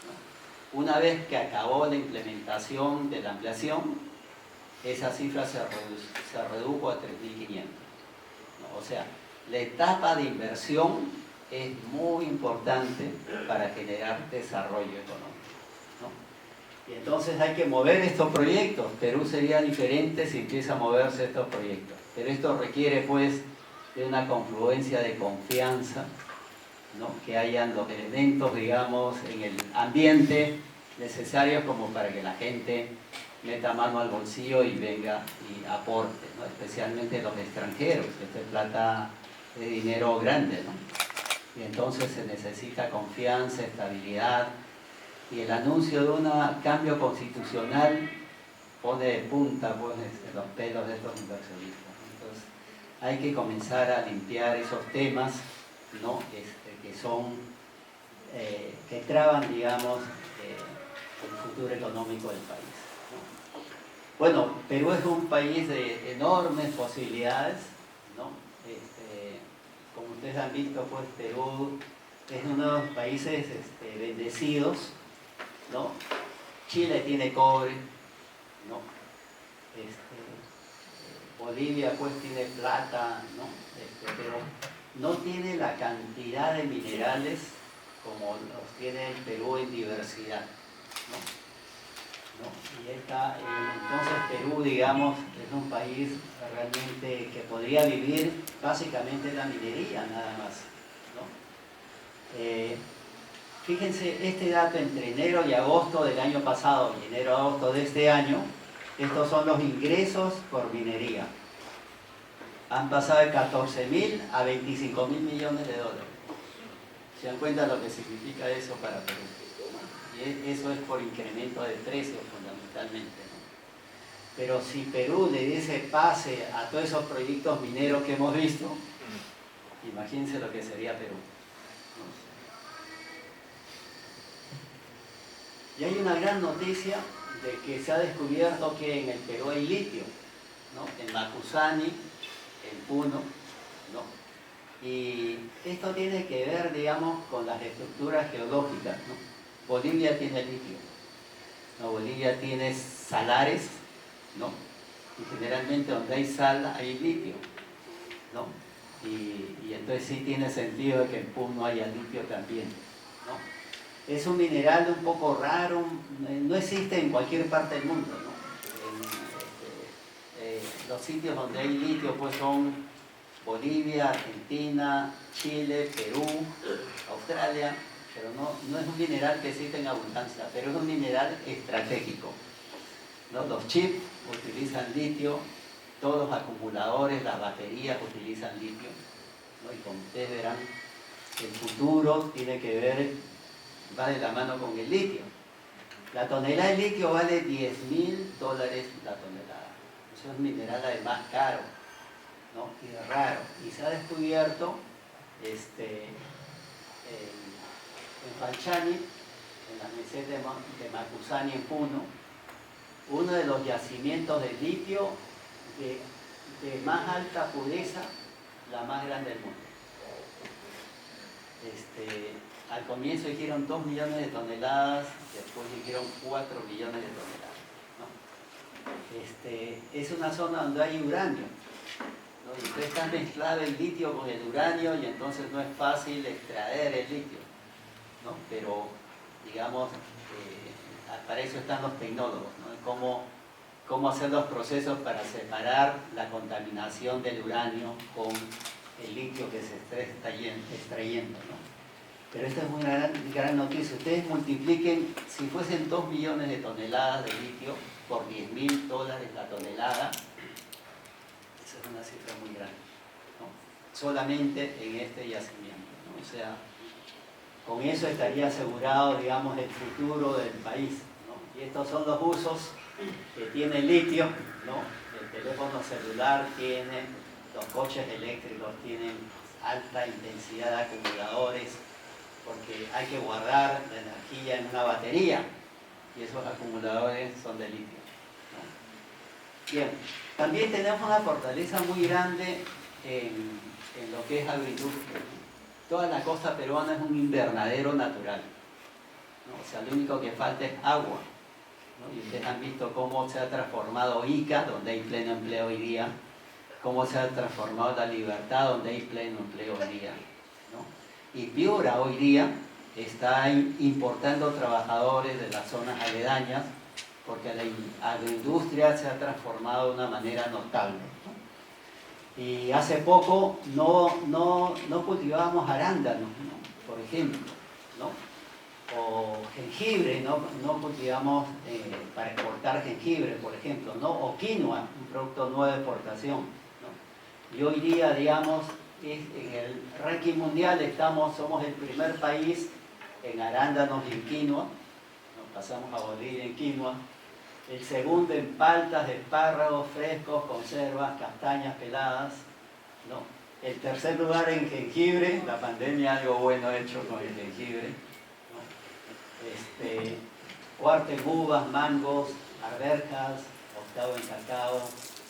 ¿no? Una vez que acabó la implementación de la ampliación, esa cifra se redujo a 3.500, ¿no? O sea, la etapa de inversión es muy importante para generar desarrollo económico, ¿no? Y entonces hay que mover estos proyectos. Perú sería diferente si empieza a moverse estos proyectos. Pero esto requiere pues de una confluencia de confianza, ¿no? Que hayan los elementos, digamos, en el ambiente necesarios como para que la gente meta mano al bolsillo y venga y aporte, ¿no? Especialmente los extranjeros. Esta es plata de dinero grande, ¿no? Y entonces se necesita confianza, estabilidad, y el anuncio de un cambio constitucional pone de punta pues, los pelos de estos inversionistas. Entonces hay que comenzar a limpiar esos temas, ¿no? Que traban, digamos, el futuro económico del país, ¿no? Bueno, Perú es un país de enormes posibilidades, ¿no? Como ustedes han visto, pues Perú es uno de los países bendecidos, ¿no? Chile tiene cobre, ¿no? Bolivia pues tiene plata, ¿no? Pero no tiene la cantidad de minerales como los tiene el Perú en diversidad, ¿no? Y entonces Perú, digamos, es un país realmente que podría vivir básicamente de la minería nada más, ¿no? Fíjense este dato entre enero y agosto del año pasado y enero-agosto de este año, estos son los ingresos por minería. Han pasado de 14.000 a 25.000 millones de dólares. ¿Se dan cuenta lo que significa eso para Perú? Y eso es por incremento de precios fundamentalmente, ¿no? Pero si Perú le diese pase a todos esos proyectos mineros que hemos visto, imagínense lo que sería Perú. Y hay una gran noticia de que se ha descubierto que en el Perú hay litio, ¿no? En Macusani, en Puno, ¿no? Y esto tiene que ver, digamos, con las estructuras geológicas, ¿no? Bolivia tiene litio, ¿no? Bolivia tiene salares, ¿no? Y generalmente donde hay sal hay litio, ¿no? Y entonces sí tiene sentido de que en Puno haya litio también, ¿no? Es un mineral un poco raro, no existe en cualquier parte del mundo, ¿no? Los sitios donde hay litio pues son Bolivia, Argentina, Chile, Perú, Australia, pero no es un mineral que existe en abundancia, pero es un mineral estratégico, ¿no? Los chips utilizan litio, todos los acumuladores, las baterías utilizan litio, ¿no? Y como ustedes verán, el futuro tiene que ver, va de la mano con el litio. La tonelada de litio vale $10.000 la tonelada. Eso es un mineral además caro, ¿no? Y raro. Y se ha descubierto en Panchani, en la meseta de Macusani en Puno, uno de los yacimientos de litio de más alta pureza, la más grande del mundo. Al comienzo dijeron 2 millones de toneladas, después dijeron 4 millones de toneladas, ¿no? Es una zona donde hay uranio, ¿no? Y entonces está mezclado el litio con el uranio y entonces no es fácil extraer el litio, ¿no? Pero digamos, para eso están los tecnólogos, ¿no? Cómo hacer los procesos para separar la contaminación del uranio con el litio que se está extrayendo, ¿no? Pero esta es una gran noticia. Ustedes multipliquen, si fuesen 2 millones de toneladas de litio por $10.000 la tonelada, esa es una cifra muy grande, ¿no? Solamente en este yacimiento, ¿no? O sea, con eso estaría asegurado, digamos, el futuro del país, ¿no? Y estos son los usos que tiene el litio, ¿no? El teléfono celular tiene, los coches eléctricos tienen alta intensidad de acumuladores, porque hay que guardar la energía en una batería y esos acumuladores son de litio, ¿no? Bien, también tenemos una fortaleza muy grande en lo que es agroindustria. Toda la costa peruana es un invernadero natural, ¿no? O sea, lo único que falta es agua, ¿no? Y ustedes han visto cómo se ha transformado Ica, donde hay pleno empleo hoy día, cómo se ha transformado La Libertad, donde hay pleno empleo hoy día, ¿no? Y Piura hoy día está importando trabajadores de las zonas aledañas porque la agroindustria se ha transformado de una manera notable, ¿no? Y hace poco no cultivábamos arándanos, ¿no? Por ejemplo, ¿no? O jengibre, no cultivamos para exportar jengibre, por ejemplo, ¿no? O quinoa, un producto nuevo de exportación, ¿no? Y hoy día, digamos, en el ranking mundial somos el primer país en arándanos y en quinoa, nos pasamos a Bolivia en quinoa, el segundo en paltas, espárragos frescos, conservas, castañas peladas, ¿no? El tercer lugar en jengibre, la pandemia algo bueno hecho con el jengibre, ¿no? Cuarto en uvas, mangos, arberjas, octavo en cacao,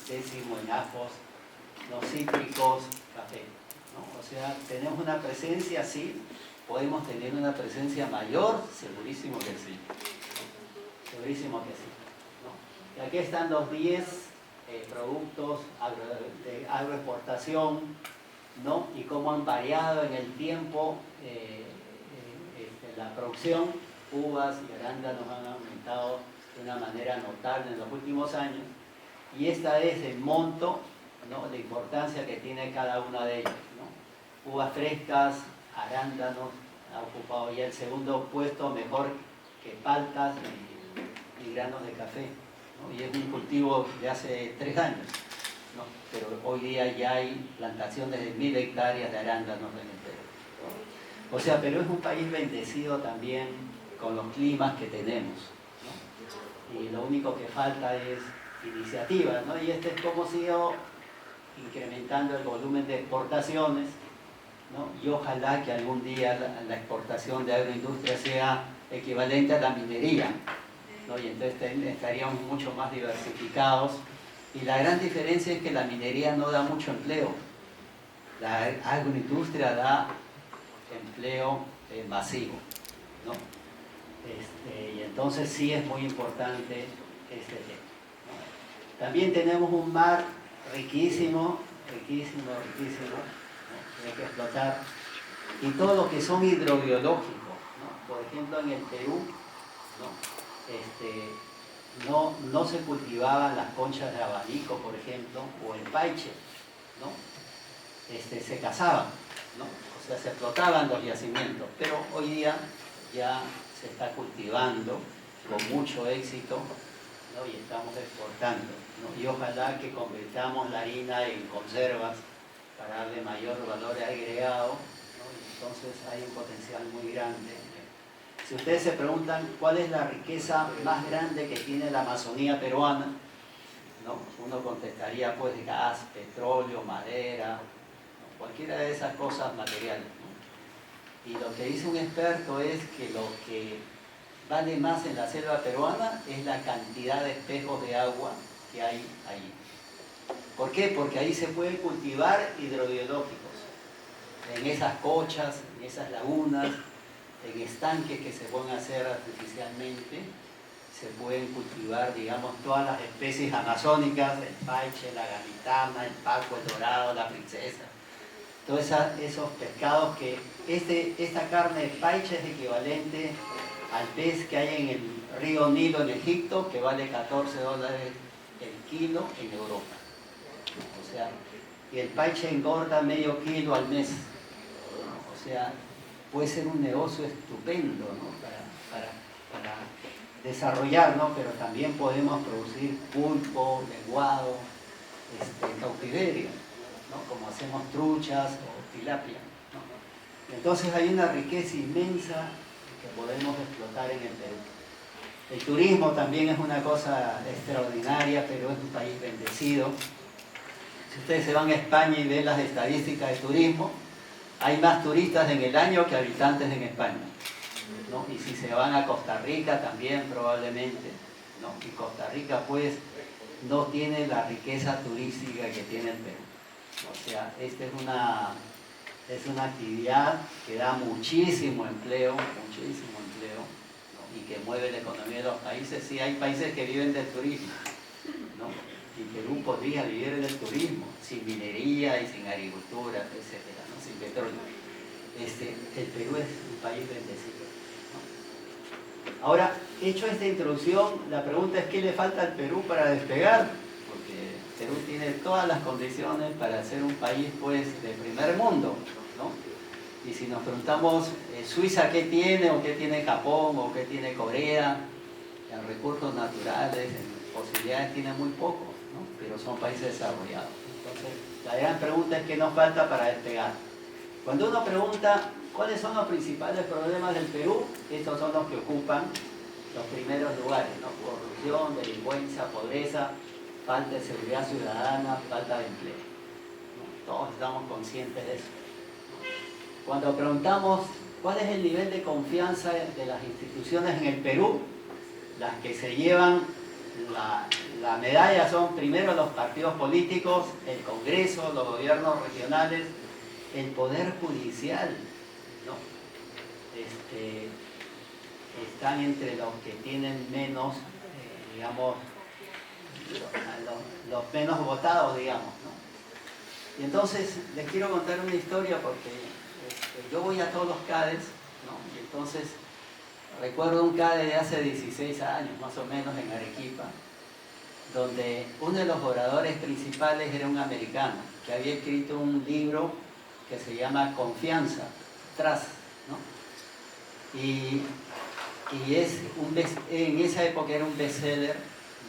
décimo en ajos, los cítricos, café, ¿no? O sea, tenemos una presencia, sí, podemos tener una presencia mayor, segurísimo que sí, segurísimo que sí, ¿no? Y aquí están los 10 productos de agroexportación, ¿no? Y cómo han variado en el tiempo la producción. Uvas y arándanos han aumentado de una manera notable en los últimos años, y esta es el monto, ¿no? La importancia que tiene cada una de ellas, ¿no? Uvas frescas, arándanos, ha ocupado ya el segundo puesto, mejor que paltas y granos de café, ¿no? Y es un cultivo de hace 3 años, ¿no? Pero hoy día ya hay plantaciones de 1000 hectáreas de arándanos en el Perú, ¿no? O sea, Perú es un país bendecido también con los climas que tenemos, ¿no? Y lo único que falta es iniciativa, ¿no? Y es como se ha ido incrementando el volumen de exportaciones, ¿no? Y ojalá que algún día la exportación de agroindustria sea equivalente a la minería, ¿no? Y entonces estaríamos mucho más diversificados. Y la gran diferencia es que la minería no da mucho empleo, la agroindustria da empleo masivo, ¿no? Y entonces sí es muy importante este tema, ¿no? También tenemos un mar riquísimo, ¿no? Que hay que explotar, y todo lo que son hidrobiológicos, ¿no? por ejemplo, en el Perú, no se cultivaban las conchas de abanico, por ejemplo, o el paiche, ¿no? Se cazaban, ¿no? O sea, se explotaban los yacimientos, pero hoy día ya se está cultivando con mucho éxito, ¿no? Y estamos exportando, ¿no? Y ojalá que convirtamos la harina en conservas para darle mayor valor agregado, ¿no? Y entonces hay un potencial muy grande. Si ustedes se preguntan cuál es la riqueza más grande que tiene la Amazonía peruana, ¿no? Uno contestaría pues gas, petróleo, madera, ¿no? Cualquiera de esas cosas materiales, ¿no? Y lo que dice un experto es que lo que vale más en la selva peruana es la cantidad de espejos de agua que hay ahí. ¿Por qué? Porque ahí se pueden cultivar hidrobiológicos, en esas cochas, en esas lagunas, en estanques que se pueden hacer artificialmente, se pueden cultivar, digamos, todas las especies amazónicas, el paiche, la gamitana, el paco, el dorado, la princesa. Todos esos pescados que, esta carne de paiche es equivalente al pez que hay en el río Nilo en Egipto, que vale $14 el kilo en Europa. O sea, y el paiche engorda medio kilo al mes. O sea, puede ser un negocio estupendo, ¿no? para desarrollar, ¿no? Pero también podemos producir pulpo, lenguado, en cautiverio, ¿no? Como hacemos truchas o tilapia, ¿no? Entonces hay una riqueza inmensa que podemos explotar en el Perú. El turismo también es una cosa extraordinaria, pero es un país bendecido. Si ustedes se van a España y ven las estadísticas de turismo, hay más turistas en el año que habitantes en España, ¿no? Y si se van a Costa Rica también probablemente, ¿no? Y Costa Rica pues no tiene la riqueza turística que tiene el Perú. O sea, esta es una actividad que da muchísimo empleo, ¿no? Y que mueve la economía de los países. Sí, hay países que viven del turismo, ¿no? Y Perú podría vivir del turismo, sin minería y sin agricultura, etcétera, ¿no? Sin petróleo. El Perú es un país bendecido, ¿no? Ahora, hecho esta introducción, la pregunta es ¿qué le falta al Perú para despegar? Porque Perú tiene todas las condiciones para ser un país pues de primer mundo, ¿no? Y si nos preguntamos Suiza qué tiene, o qué tiene Japón, o qué tiene Corea, en recursos naturales, en posibilidades tiene muy poco, ¿no? Pero son países desarrollados. Entonces, la gran pregunta es ¿qué nos falta para despegar? Cuando uno pregunta cuáles son los principales problemas del Perú, estos son los que ocupan los primeros lugares, ¿no? Corrupción, delincuencia, pobreza, falta de seguridad ciudadana, falta de empleo, ¿no? Todos estamos conscientes de eso. Cuando preguntamos cuál es el nivel de confianza de las instituciones en el Perú, las que se llevan la medalla son primero los partidos políticos, el Congreso, los gobiernos regionales, el Poder Judicial, ¿no? Están entre los que tienen menos, digamos, los menos votados, digamos, ¿no? Y entonces les quiero contar una historia porque yo voy a todos los CADES, ¿no? Y entonces recuerdo un CADE de hace 16 años, más o menos, en Arequipa, donde uno de los oradores principales era un americano que había escrito un libro que se llama Confianza, Trust, ¿no? Y en esa época era un bestseller,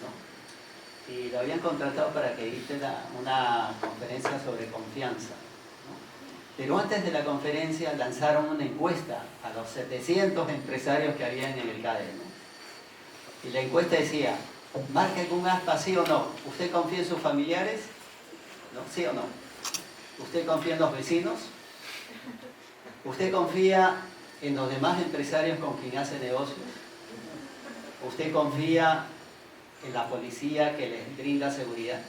¿no? Y lo habían contratado para que dicte una conferencia sobre confianza, ¿no? Pero antes de la conferencia lanzaron una encuesta a los 700 empresarios que habían en el CADE, ¿no? Y la encuesta decía, marque con un aspa sí o no, ¿usted confía en sus familiares? ¿No? ¿Sí o no? ¿Usted confía en los vecinos? ¿Usted confía en los demás empresarios con quien hace negocios? ¿Usted confía en la policía que les brinda seguridad?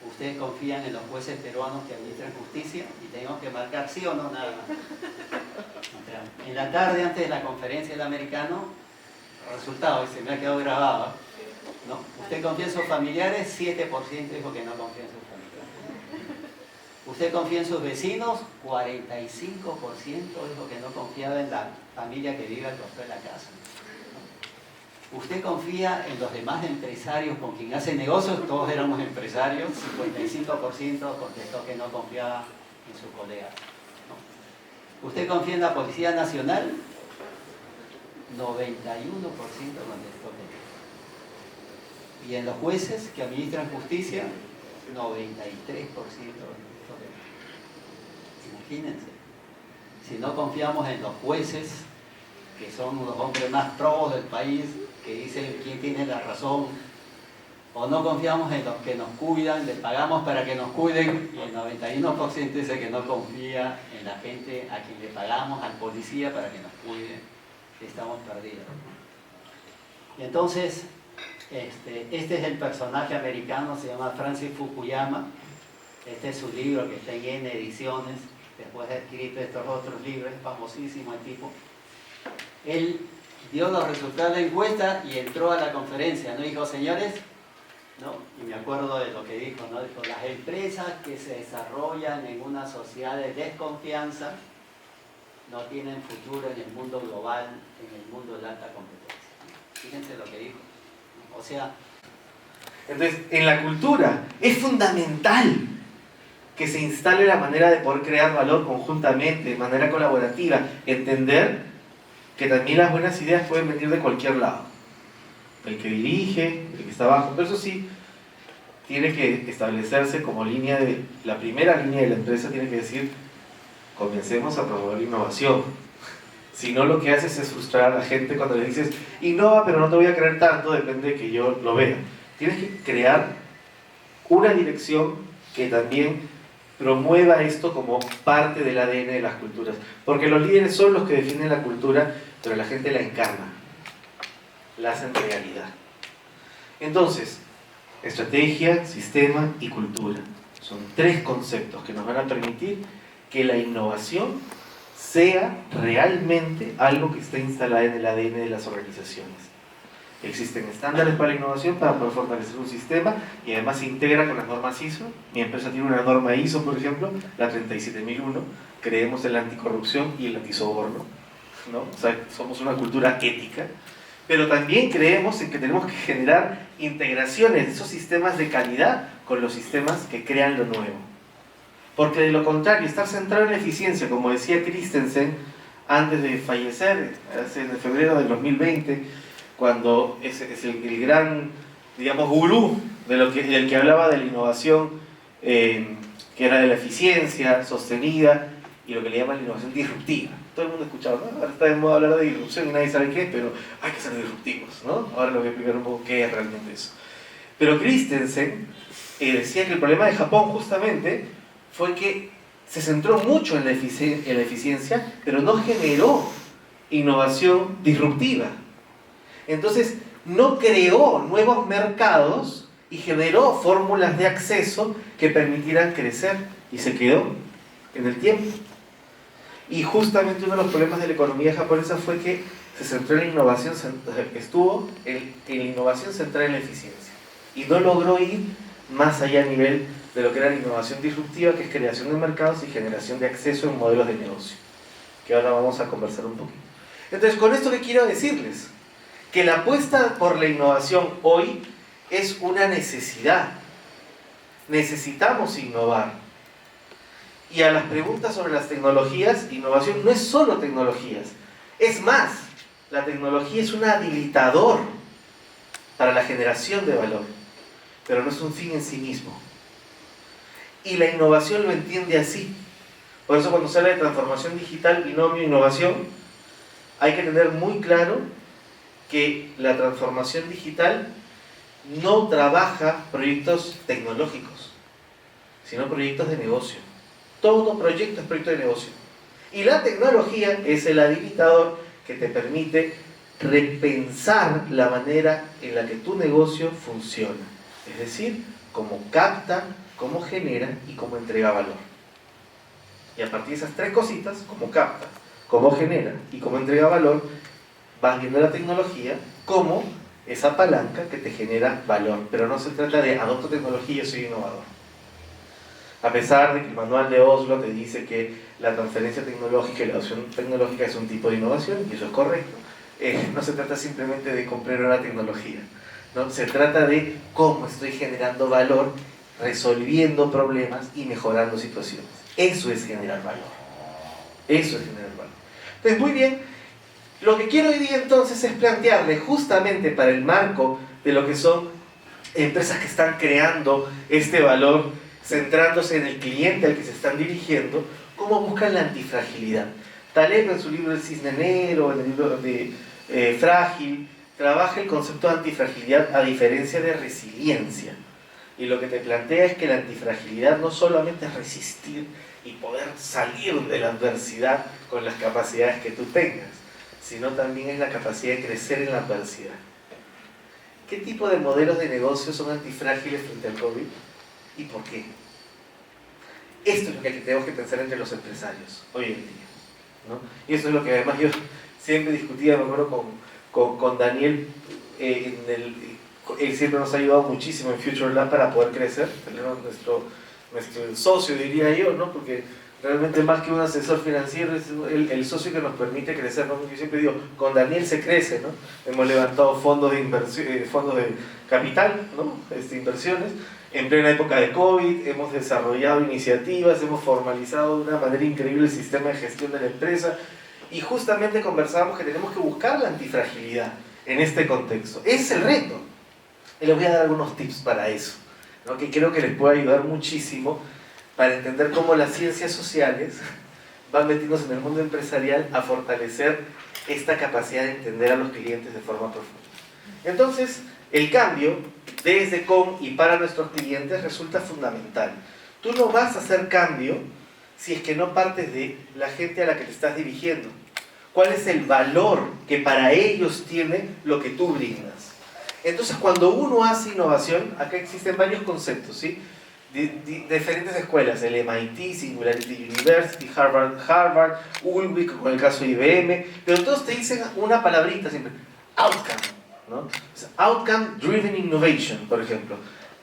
¿Ustedes confían en los jueces peruanos que administran justicia? Y tenemos que marcar sí o no, nada más. En la tarde, antes de la conferencia del americano, resultado, y se me ha quedado grabado, ¿no? ¿Usted confía en sus familiares? 7% dijo que no confía en sus familiares. ¿Usted confía en sus vecinos? 45% dijo que no confiaba en la familia que vive al costado de la casa. ¿Usted confía en los demás empresarios con quien hace negocios? Todos éramos empresarios. 55% contestó que no confiaba en su colega. ¿No? ¿Usted confía en la Policía Nacional? 91% contestó que no. ¿Y en los jueces que administran justicia? 93% contestó que no. Imagínense. Si no confiamos en los jueces, que son los hombres más probos del país, que dicen quién tiene la razón, o no confiamos en los que nos cuidan, les pagamos para que nos cuiden, y el 91% dice que no confía en la gente a quien le pagamos, al policía para que nos cuide, estamos perdidos. Y entonces, este es el personaje americano, se llama Francis Fukuyama. Este es su libro que está en N ediciones, después ha escrito estos otros libros, es famosísimo el tipo. Él dio los resultados de la encuesta y entró a la conferencia, ¿no? Dijo, señores, ¿no? Y me acuerdo de lo que dijo, ¿no? Dijo, las empresas que se desarrollan en una sociedad de desconfianza no tienen futuro en el mundo global, en el mundo de la alta competencia. Fíjense lo que dijo. O sea... Entonces, en la cultura es fundamental que se instale la manera de poder crear valor conjuntamente, de manera colaborativa, entender que también las buenas ideas pueden venir de cualquier lado. El que dirige, el que está abajo, pero eso sí, tiene que establecerse como la primera línea de la empresa tiene que decir, comencemos a promover la innovación. Si no, lo que haces es frustrar a la gente cuando le dices, innova, pero no te voy a creer tanto, depende de que yo lo vea. Tienes que crear una dirección que también promueva esto como parte del ADN de las culturas. Porque los líderes son los que definen la cultura, pero la gente la encarna, la hacen realidad. Entonces, estrategia, sistema y cultura. Son tres conceptos que nos van a permitir que la innovación sea realmente algo que esté instalado en el ADN de las organizaciones. Existen estándares para la innovación para poder fortalecer un sistema y además se integra con las normas ISO. Mi empresa tiene una norma ISO, por ejemplo, la 37001. Creemos en la anticorrupción y el antisoborno, ¿no? O sea, somos una cultura ética. Pero también creemos en que tenemos que generar integraciones de esos sistemas de calidad con los sistemas que crean lo nuevo. Porque de lo contrario, estar centrado en la eficiencia, como decía Christensen antes de fallecer, en febrero del 2020, cuando es el gran, digamos, gurú del que hablaba de la innovación, que era de la eficiencia sostenida y lo que le llaman la innovación disruptiva. Todo el mundo escuchaba, ¿no? Ahora está de moda hablar de disrupción y nadie sabe qué es, pero hay que ser disruptivos, ¿no? Ahora les voy a explicar un poco qué es realmente eso. Pero Christensen decía que el problema de Japón justamente fue que se centró mucho en la eficiencia, pero no generó innovación disruptiva. Entonces, no creó nuevos mercados y generó fórmulas de acceso que permitieran crecer y se quedó en el tiempo. Y justamente uno de los problemas de la economía japonesa fue que se centró en la innovación, estuvo en la innovación centrada en la eficiencia y no logró ir más allá a nivel de lo que era la innovación disruptiva, que es creación de mercados y generación de acceso en modelos de negocio, que ahora vamos a conversar un poquito. Entonces, con esto, ¿qué quiero decirles? Que la apuesta por la innovación hoy es una necesidad. Necesitamos innovar. Y a las preguntas sobre las tecnologías, innovación no es solo tecnologías. Es más, la tecnología es un habilitador para la generación de valor, pero no es un fin en sí mismo. Y la innovación lo entiende así. Por eso cuando se habla de transformación digital, binomio, innovación, hay que tener muy claro que la transformación digital no trabaja proyectos tecnológicos, sino proyectos de negocio. Todo proyecto es proyecto de negocio. Y la tecnología es el habilitador que te permite repensar la manera en la que tu negocio funciona. Es decir, cómo capta, cómo genera y cómo entrega valor. Y a partir de esas tres cositas, cómo capta, cómo genera y cómo entrega valor, vas viendo la tecnología como esa palanca que te genera valor. Pero no se trata de adopto tecnología y soy innovador. A pesar de que el manual de Oslo te dice que la transferencia tecnológica y la adopción tecnológica es un tipo de innovación, y eso es correcto, no se trata simplemente de comprar una tecnología, ¿no? Se trata de cómo estoy generando valor, resolviendo problemas y mejorando situaciones. Eso es generar valor. Eso es generar valor. Entonces, muy bien, lo que quiero hoy día entonces es plantearle justamente para el marco de lo que son empresas que están creando este valor, centrándose en el cliente al que se están dirigiendo, cómo buscan la antifragilidad. Taleb en su libro El Cisne Negro, en el libro de Frágil, trabaja el concepto de antifragilidad a diferencia de resiliencia. Y lo que te plantea es que la antifragilidad no solamente es resistir y poder salir de la adversidad con las capacidades que tú tengas, sino también es la capacidad de crecer en la adversidad. ¿Qué tipo de modelos de negocio son antifrágiles frente al COVID? ¿Y por qué? Esto es lo que tenemos que pensar entre los empresarios hoy en día, ¿no? Y eso es lo que además yo siempre discutía, me acuerdo, con Daniel, él siempre nos ha ayudado muchísimo en Future Lab para poder crecer, tenemos nuestro socio, diría yo, ¿no? Porque realmente más que un asesor financiero es el socio que nos permite crecer, ¿no? Yo siempre digo, con Daniel se crece, ¿no? Hemos levantado fondos de inversión, fondos de capital, ¿no? Inversiones, en plena época de COVID, hemos desarrollado iniciativas, hemos formalizado de una manera increíble el sistema de gestión de la empresa, y justamente conversábamos que tenemos que buscar la antifragilidad en este contexto. Ese es el reto. Y les voy a dar algunos tips para eso, ¿no? Que creo que les puede ayudar muchísimo para entender cómo las ciencias sociales van metiéndose en el mundo empresarial a fortalecer esta capacidad de entender a los clientes de forma profunda. Entonces, el cambio desde, con y para nuestros clientes resulta fundamental. Tú no vas a hacer cambio si es que no partes de la gente a la que te estás dirigiendo. ¿Cuál es el valor que para ellos tiene lo que tú brindas? Entonces, cuando uno hace innovación, acá existen varios conceptos, ¿sí? Diferentes escuelas, el MIT, Singularity University, Harvard, Ulrich, con el caso de IBM, pero todos te dicen una palabrita siempre, outcome, ¿no? Outcome Driven Innovation, por ejemplo.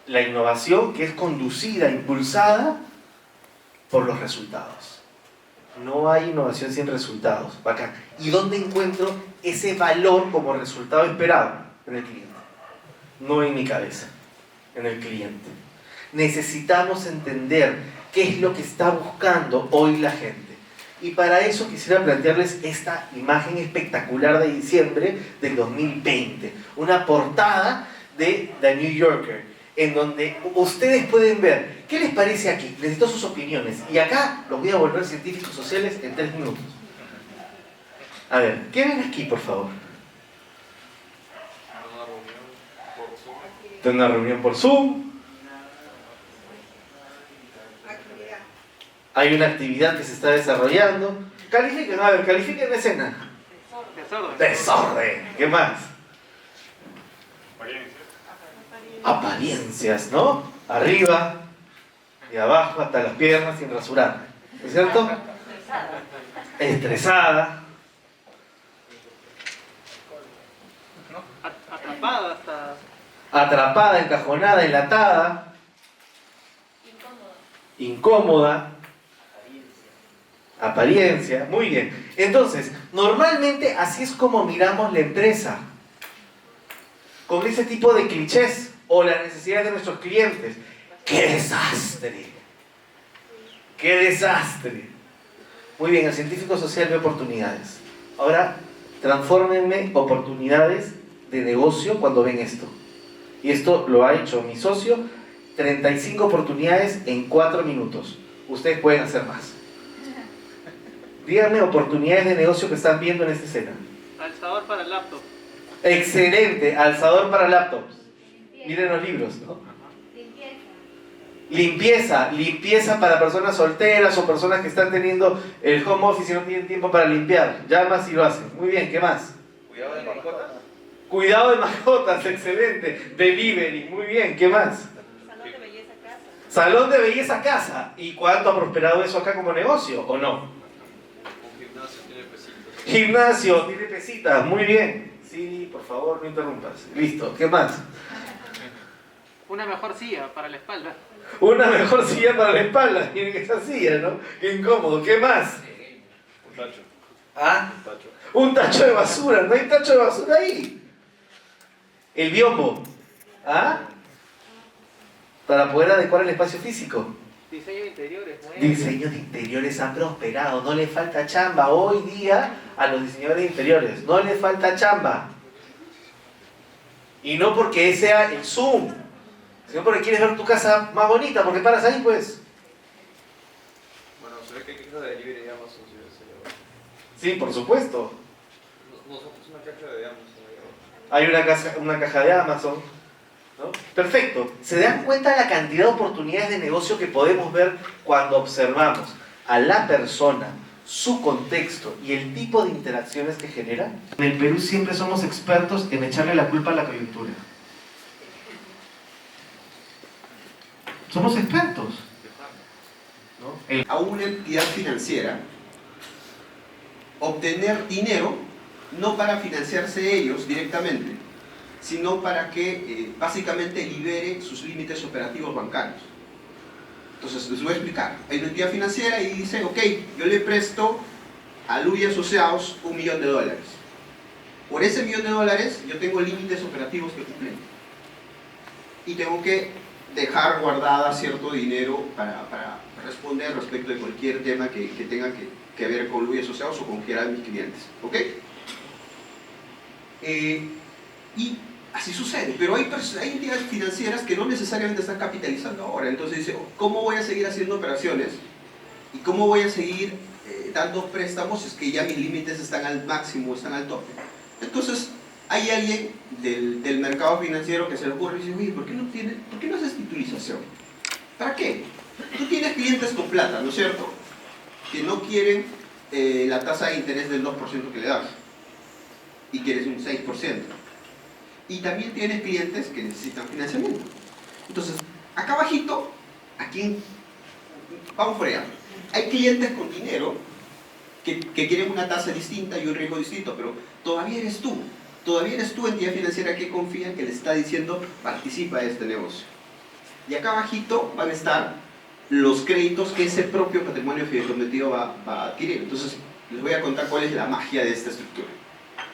La innovación que es conducida, impulsada por los resultados. No hay innovación sin resultados. Bacán. ¿Y dónde encuentro ese valor como resultado esperado? En el cliente. No en mi cabeza, en el cliente. Necesitamos entender qué es lo que está buscando hoy la gente. Y para eso quisiera plantearles esta imagen espectacular de diciembre del 2020. Una portada de The New Yorker, en donde ustedes pueden ver, ¿qué les parece aquí? Necesito sus opiniones. Y acá los voy a volver científicos sociales en 3 minutos. A ver, ¿qué ven aquí, por favor? Una reunión por Zoom. Hay una actividad que se está desarrollando. Califiquen, a ver, califiquen la escena. Desorden. Desorden. ¿Qué más? Apariencias, ¿no? Arriba y abajo hasta las piernas sin rasurar. ¿Es cierto? Estresada. Atrapada hasta... Atrapada, encajonada, enlatada. Incómoda. Apariencia. Muy bien. Entonces, normalmente así es como miramos la empresa. Con ese tipo de clichés o las necesidades de nuestros clientes. ¡Qué desastre! ¡Qué desastre! Muy bien, el científico social ve oportunidades. Ahora, transfórmenme oportunidades de negocio cuando ven esto. Y esto lo ha hecho mi socio, 35 oportunidades en 4 minutos. Ustedes pueden hacer más. Díganme oportunidades de negocio que están viendo en esta escena. Alzador para el laptop. Excelente, alzador para laptops. Miren los libros, ¿no? Limpieza para personas solteras o personas que están teniendo el home office y no tienen tiempo para limpiar. Llamas y lo hacen. Muy bien, ¿qué más? Cuidado de mascotas. Cuidado de mascotas, excelente. Delivery, muy bien, ¿qué más? Salón de belleza casa. Salón de belleza casa. ¿Y cuánto ha prosperado eso acá como negocio o no? Un gimnasio tiene pesitos. Gimnasio, tiene pesitas, muy bien. Sí, por favor, no interrumpas. Listo, ¿qué más? Una mejor silla para la espalda. Una mejor silla para la espalda. Miren esa silla, ¿no? Qué incómodo. ¿Qué más? Un tacho. ¿Ah? Un tacho. Un tacho de basura. No hay tacho de basura ahí. El biombo. ¿Ah? Para poder adecuar el espacio físico. Diseño de interiores, nuevo. Diseño de interiores ha prosperado. No le falta chamba hoy día a los diseñadores de interiores. No le falta chamba. Y no porque sea el Zoom, sino porque quieres ver tu casa más bonita, porque paras ahí, pues. Bueno, se ve que hay quejas de delivery de Amazon. Sí, por supuesto. Nosotros una caja de Amazon. Hay una caja de Amazon, ¿no? Perfecto. ¿Se dan cuenta de la cantidad de oportunidades de negocio que podemos ver cuando observamos a la persona, su contexto y el tipo de interacciones que genera? En el Perú siempre somos expertos en echarle la culpa a la coyuntura. Somos expertos, ¿no? A una entidad financiera obtener dinero no para financiarse ellos directamente, sino para que básicamente libere sus límites operativos bancarios. Entonces les voy a explicar. Hay una entidad financiera y dice, ok, yo le presto a Luis Asociados $1 millón. Por ese $1 millón yo tengo límites operativos que cumplen. Y tengo que dejar guardada cierto dinero para responder respecto de cualquier tema que tenga que ver con Luis Asociados o con cualquiera de mis clientes. ¿Ok? Y así sucede, pero hay entidades financieras que no necesariamente están capitalizando ahora. Entonces dice, ¿cómo voy a seguir haciendo operaciones? ¿Y cómo voy a seguir dando préstamos si es que ya mis límites están al máximo, están al tope? Entonces hay alguien del mercado financiero que se le ocurre y dice, oye, ¿por qué no haces titulización? ¿Para qué? Tú tienes clientes con plata, ¿no es cierto? Que no quieren la tasa de interés del 2% que le das y quieres un 6%. Y también tienes clientes que necesitan financiamiento. Entonces, acá abajito, vamos por allá. Hay clientes con dinero que quieren una tasa distinta y un riesgo distinto, pero todavía eres tú, entidad financiera que confía, que le está diciendo, participa de este negocio. Y acá abajito van a estar los créditos que ese propio patrimonio fideicometido va a adquirir. Entonces, les voy a contar cuál es la magia de esta estructura.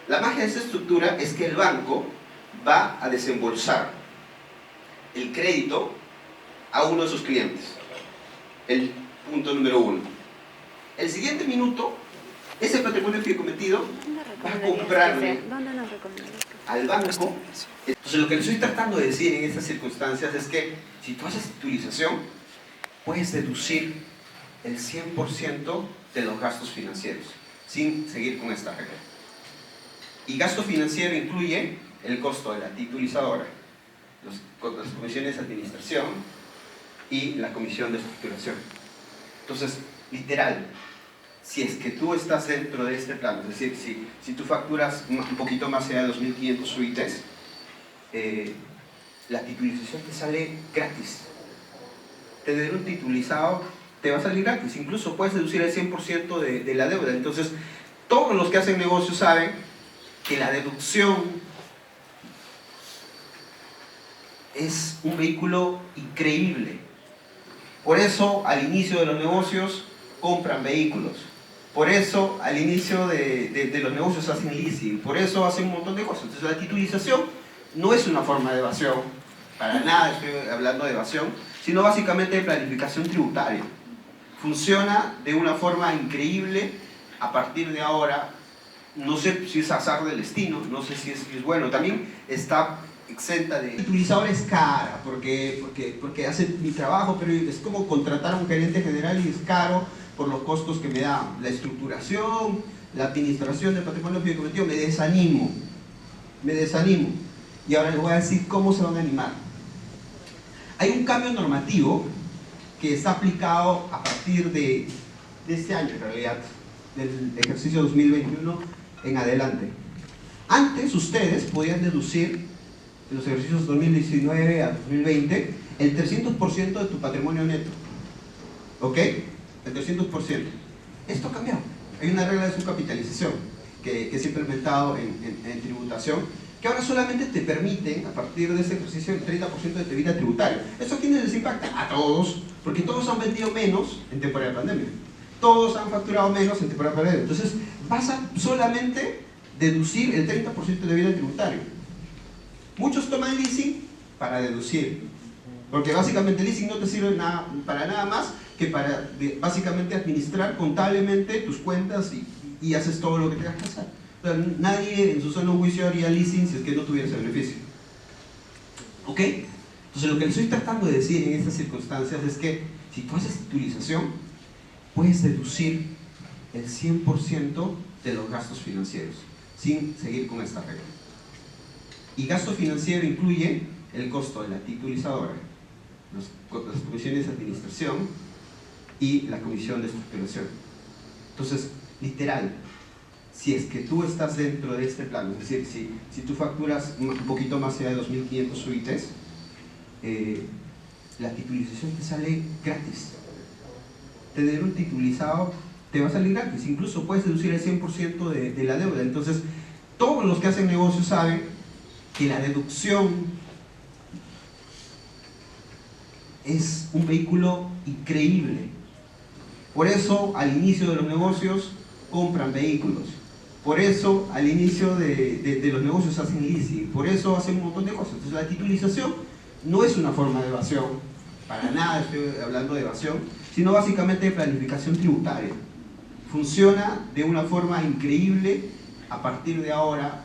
La magia de esta estructura es que el banco va a desembolsar el crédito a uno de sus clientes. El punto número 1. El siguiente minuto, ese patrimonio fideicometido va a comprarle al banco. Entonces, lo que les estoy tratando de decir en estas circunstancias es que si tú haces titulización, puedes deducir el 100% de los gastos financieros sin seguir con esta regla. Y gasto financiero incluye el costo de la titulizadora, las comisiones de administración y la comisión de estructuración. Entonces, literal, si es que tú estás dentro de este plano, es decir, si tú facturas un poquito más allá de 2.500 UITs, la titulización te sale gratis. Tener un titulizado te va a salir gratis, incluso puedes deducir el 100% de la deuda. Entonces, todos los que hacen negocios saben que la deducción es un vehículo increíble. Por eso, al inicio de los negocios, compran vehículos. Por eso, al inicio de los negocios hacen leasing. Por eso hacen un montón de cosas. Entonces, la titulización no es una forma de evasión. Para nada estoy hablando de evasión, sino básicamente de planificación tributaria. Funciona de una forma increíble. A partir de ahora, no sé si es azar del destino, no sé si es bueno. También está exenta de... La titulizadora es cara porque hace mi trabajo, pero es como contratar a un gerente general y es caro por los costos que me da. La estructuración, la administración del patrimonio fideicometido, me desanimo. Y ahora les voy a decir cómo se van a animar. Hay un cambio normativo que está aplicado a partir de este año, en realidad, del ejercicio 2021 en adelante. Antes ustedes podían deducir en los ejercicios 2019 a 2020 el 300% de tu patrimonio neto. ¿Ok? El 300%. Esto cambió. Hay una regla de subcapitalización que se ha implementado en tributación que ahora solamente te permiten, a partir de ese ejercicio, el 30% de tu vida tributario. ¿Eso a quiénes les impacta? A todos, porque todos han vendido menos en temporada de pandemia. Todos han facturado menos en temporada de pandemia. Entonces, vas a solamente deducir el 30% de vida tributario. Muchos toman leasing para deducir, porque básicamente el leasing no te sirve para nada más que para básicamente administrar contablemente tus cuentas y haces todo lo que tengas que hacer. O sea, nadie en su sano juicio haría leasing si es que no tuviera ese beneficio. ¿Ok? Entonces lo que les estoy tratando de decir en estas circunstancias es que si tú haces titulización, puedes deducir el 100% de los gastos financieros sin seguir con esta regla. Y gasto financiero incluye el costo de la titulizadora, las comisiones de administración y la comisión de estructuración. Entonces, literal, si es que tú estás dentro de este plano, es decir, si tú facturas un poquito más allá de 2.500 UITs, la titulización te sale gratis. Tener un titulizado te va a salir gratis, incluso puedes deducir el 100% de la deuda. Entonces, todos los que hacen negocios saben que la deducción es un vehículo increíble. Por eso, al inicio de los negocios, compran vehículos. Por eso, al inicio de los negocios hacen leasing. Por eso hacen un montón de cosas. Entonces, la titulización no es una forma de evasión. Para nada estoy hablando de evasión, sino básicamente de planificación tributaria. Funciona de una forma increíble a partir de ahora.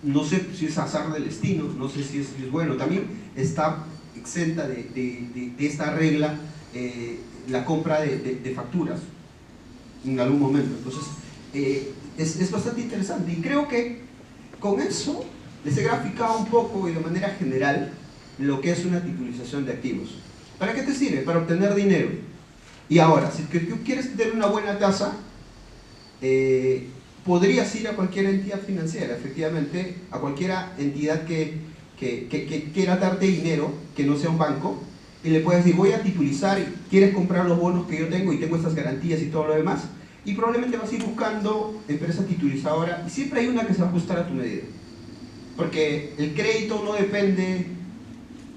No sé si es azar del destino, no sé si es bueno. También está exenta de esta regla la compra de facturas en algún momento. Entonces, es bastante interesante. Y creo que con eso les he graficado un poco y de manera general lo que es una titulización de activos. ¿Para qué te sirve? Para obtener dinero. Y ahora, si tú quieres tener una buena tasa, podrías ir a cualquier entidad financiera, efectivamente, a cualquier entidad que quiera darte dinero, que no sea un banco, y le puedes decir, voy a titulizar, ¿quieres comprar los bonos que yo tengo y tengo estas garantías y todo lo demás? Y probablemente vas a ir buscando empresa titulizadora, y siempre hay una que se va a ajustar a tu medida. Porque el crédito no depende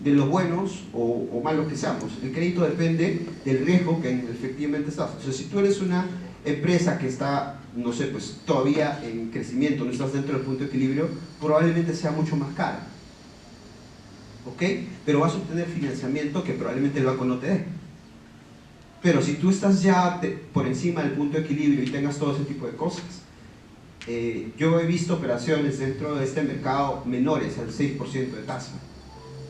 de los buenos o malos que seamos, el crédito depende del riesgo que efectivamente estás. O sea, si tú eres una empresa que está, no sé, pues todavía en crecimiento, no estás dentro del punto de equilibrio, probablemente sea mucho más cara. ¿Ok? Pero vas a obtener financiamiento que probablemente el banco no te dé. Pero si tú estás ya por encima del punto de equilibrio y tengas todo ese tipo de cosas, yo he visto operaciones dentro de este mercado menores al 6% de tasa,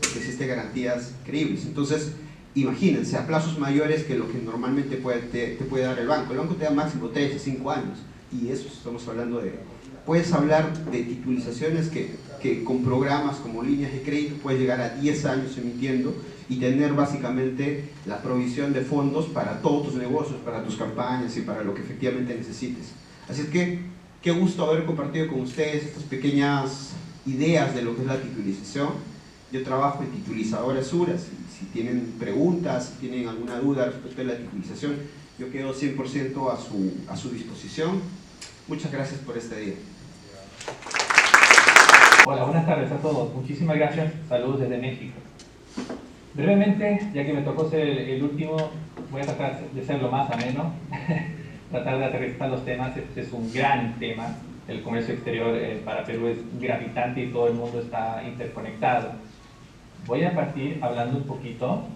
porque existen garantías creíbles. Entonces, imagínense, a plazos mayores que lo que normalmente te puede dar el banco. El banco te da máximo 3 a 5 años, y eso estamos hablando de... Puedes hablar de titulizaciones que con programas como líneas de crédito puedes llegar a 10 años emitiendo y tener básicamente la provisión de fondos para todos tus negocios, para tus campañas y para lo que efectivamente necesites. Así es que, qué gusto haber compartido con ustedes estas pequeñas ideas de lo que es la titulización. Yo trabajo en titulizadoras Suras. Si tienen preguntas, si tienen alguna duda respecto a la titulización, yo quedo 100% a su disposición. Muchas gracias por este día. Hola, buenas tardes a todos. Muchísimas gracias. Saludos desde México. Brevemente, ya que me tocó ser el último, voy a tratar de ser lo más ameno, tratar de aterrizar los temas. Este es un gran tema. El comercio exterior para Perú es gravitante y todo el mundo está interconectado. Voy a partir hablando un poquito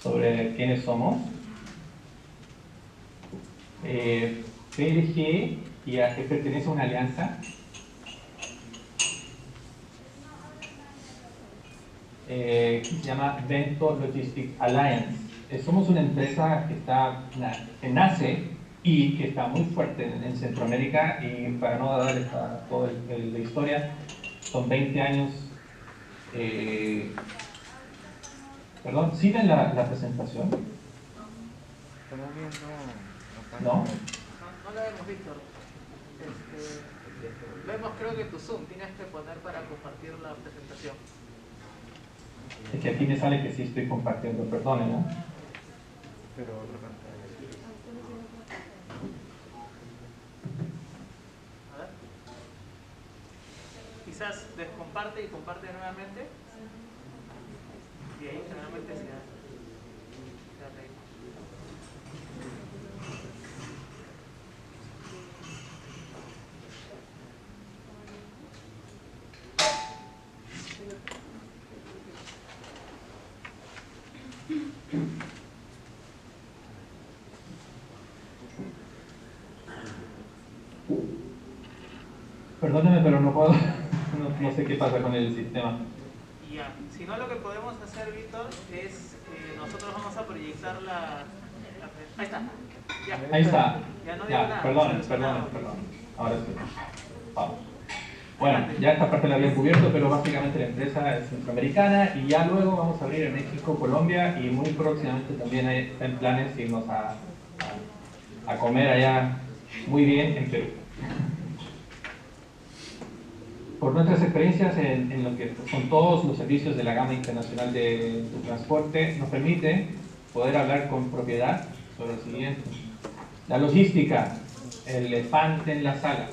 sobre quiénes somos. PLG y a que pertenece a una alianza que se llama Vento Logistics Alliance. Somos una empresa que nace y que está muy fuerte en Centroamérica, y para no darles toda la historia, son 20 años. Perdón, ¿sí ven la presentación? ¿No? No la vemos, Víctor. Vemos, creo que tu Zoom tienes que poner para compartir la presentación. Es que aquí me sale que sí estoy compartiendo, perdonen, ¿no? A ver. quizás descomparte y comparte nuevamente, y ahí generalmente se arregla. Perdóneme, pero no puedo, no sé qué pasa con el sistema. Ya, si no, lo que podemos hacer, Víctor, es nosotros vamos a proyectar ahí está. Ya. Ahí está. Ya no digo Ya, nada. perdón. Ahora sí. Vamos. Bueno, ya esta parte la había cubierto, pero básicamente la empresa es centroamericana y ya luego vamos a abrir en México, Colombia y muy próximamente también está en planes irnos a comer allá muy bien en Perú. Por nuestras experiencias en lo que son todos los servicios de la gama internacional de transporte, nos permite poder hablar con propiedad sobre lo siguiente. La logística, el elefante en la sala.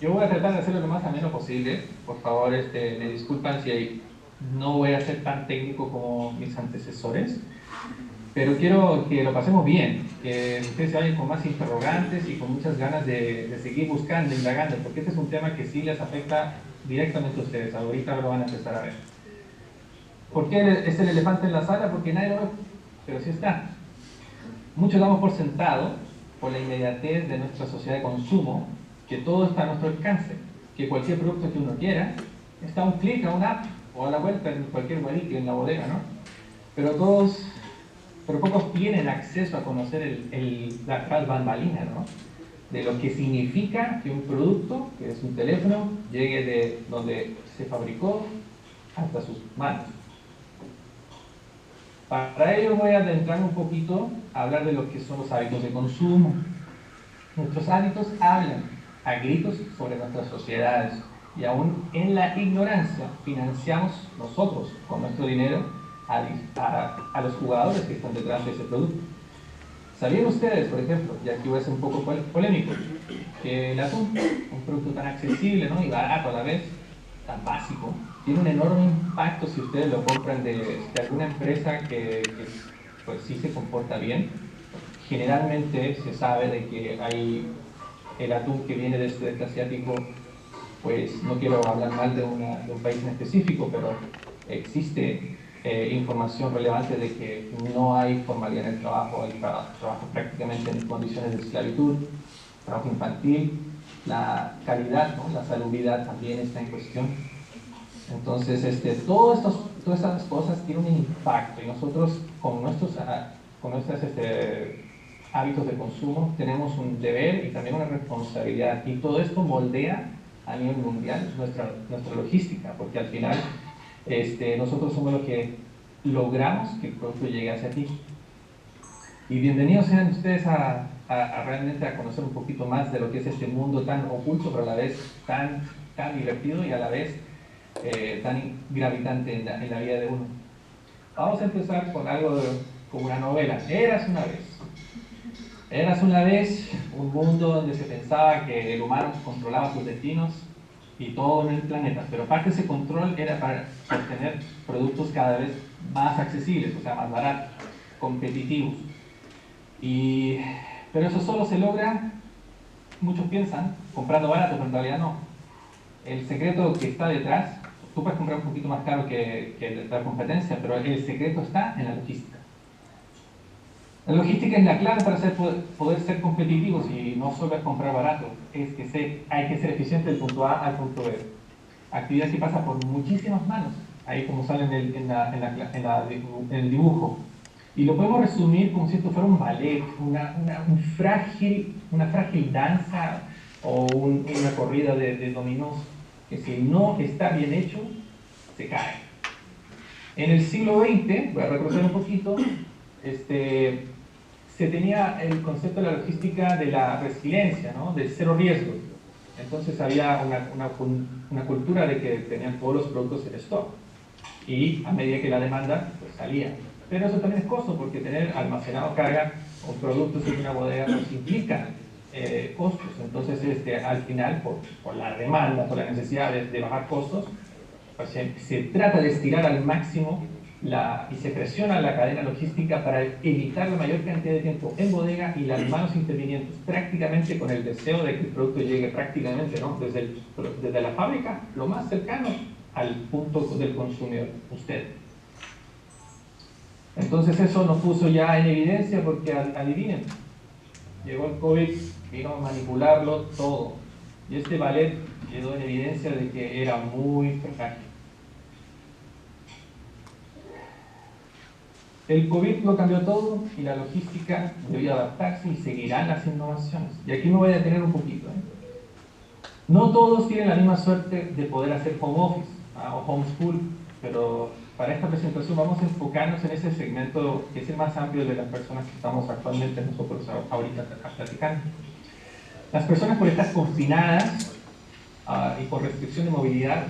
Yo voy a tratar de hacerlo lo más ameno posible. Por favor, me disculpan si no voy a ser tan técnico como mis antecesores, pero quiero que lo pasemos bien, que ustedes se vayan con más interrogantes y con muchas ganas de seguir buscando, indagando, porque este es un tema que sí les afecta directamente a ustedes. Ahorita lo van a empezar a ver. ¿Por qué es el elefante en la sala? Porque nadie lo ve, pero sí está. Muchos damos por sentado, por la inmediatez de nuestra sociedad de consumo, que todo está a nuestro alcance, que cualquier producto que uno quiera está a un clic, a una app o a la vuelta en cualquier guarito en la bodega, ¿no? Pero pocos tienen acceso a conocer la tras bambalina, ¿no? De lo que significa que un producto, que es un teléfono, llegue de donde se fabricó hasta sus manos. Para ello voy a adentrarme un poquito a hablar de lo que son los hábitos de consumo. Nuestros hábitos hablan a gritos sobre nuestras sociedades y aún en la ignorancia financiamos nosotros con nuestro dinero a los jugadores que están detrás de ese producto. ¿Sabían ustedes, por ejemplo, y aquí voy a ser un poco polémico, que el atún, un producto tan accesible, ¿no?, y barato a la vez, tan básico, tiene un enorme impacto si ustedes lo compran de alguna empresa que pues sí se comporta bien? Generalmente se sabe de que hay el atún que viene del sudeste asiático, pues no quiero hablar mal de un país en específico, pero existe información relevante de que no hay formalidad en el trabajo, hay trabajo prácticamente en condiciones de esclavitud, trabajo infantil, la calidad, ¿no?, la salubridad también está en cuestión. Entonces, todas estas cosas tienen un impacto y nosotros con nuestros hábitos de consumo tenemos un deber y también una responsabilidad, y todo esto moldea a nivel mundial nuestra logística, porque al final nosotros somos los que logramos que el producto llegue hacia ti. Y bienvenidos sean ustedes a realmente a conocer un poquito más de lo que es este mundo tan oculto, pero a la vez tan divertido y a la vez tan gravitante en la vida de uno. Vamos a empezar con algo como una novela. Eras una vez un mundo donde se pensaba que el humano controlaba sus destinos y todo en el planeta, pero parte de ese control era para obtener productos cada vez más accesibles, o sea, más baratos, competitivos. Pero eso solo se logra, muchos piensan, comprando barato, pero en realidad no. El secreto que está detrás, tú puedes comprar un poquito más caro que la competencia, pero el secreto está en la logística. La logística es la clave para poder ser competitivos, y no solo es comprar barato, es que hay que ser eficiente del punto A al punto B. Actividad que pasa por muchísimas manos, ahí como sale en el dibujo. Y lo podemos resumir como si esto fuera un ballet, una frágil danza o una corrida de dominós, que si no está bien hecho, se cae. En el siglo XX, voy a retroceder un poquito, se tenía el concepto de la logística de la resiliencia, ¿no?, del cero riesgo. Entonces había una cultura de que tenían todos los productos en stock y a medida que la demanda pues salía. Pero eso también es costo, porque tener almacenado carga o productos en una bodega pues implica costos. Entonces, al final, por la demanda, por la necesidad de bajar costos, pues se trata de estirar al máximo y se presiona la cadena logística para evitar la mayor cantidad de tiempo en bodega y las manos intervinientes, prácticamente con el deseo de que el producto llegue prácticamente, ¿no? desde la fábrica, lo más cercano al punto del consumidor, usted. Entonces eso nos puso ya en evidencia porque, adivinen, llegó el COVID, vino a manipularlo todo. Y este ballet quedó en evidencia de que era muy frágil. El COVID lo cambió todo y la logística debió adaptarse y seguirán las innovaciones. Y aquí me voy a detener un poquito. No todos tienen la misma suerte de poder hacer home office o homeschool, pero para esta presentación vamos a enfocarnos en ese segmento que es el más amplio de las personas que estamos actualmente nosotros ahorita platicando. Las personas por estar confinadas y por restricción de movilidad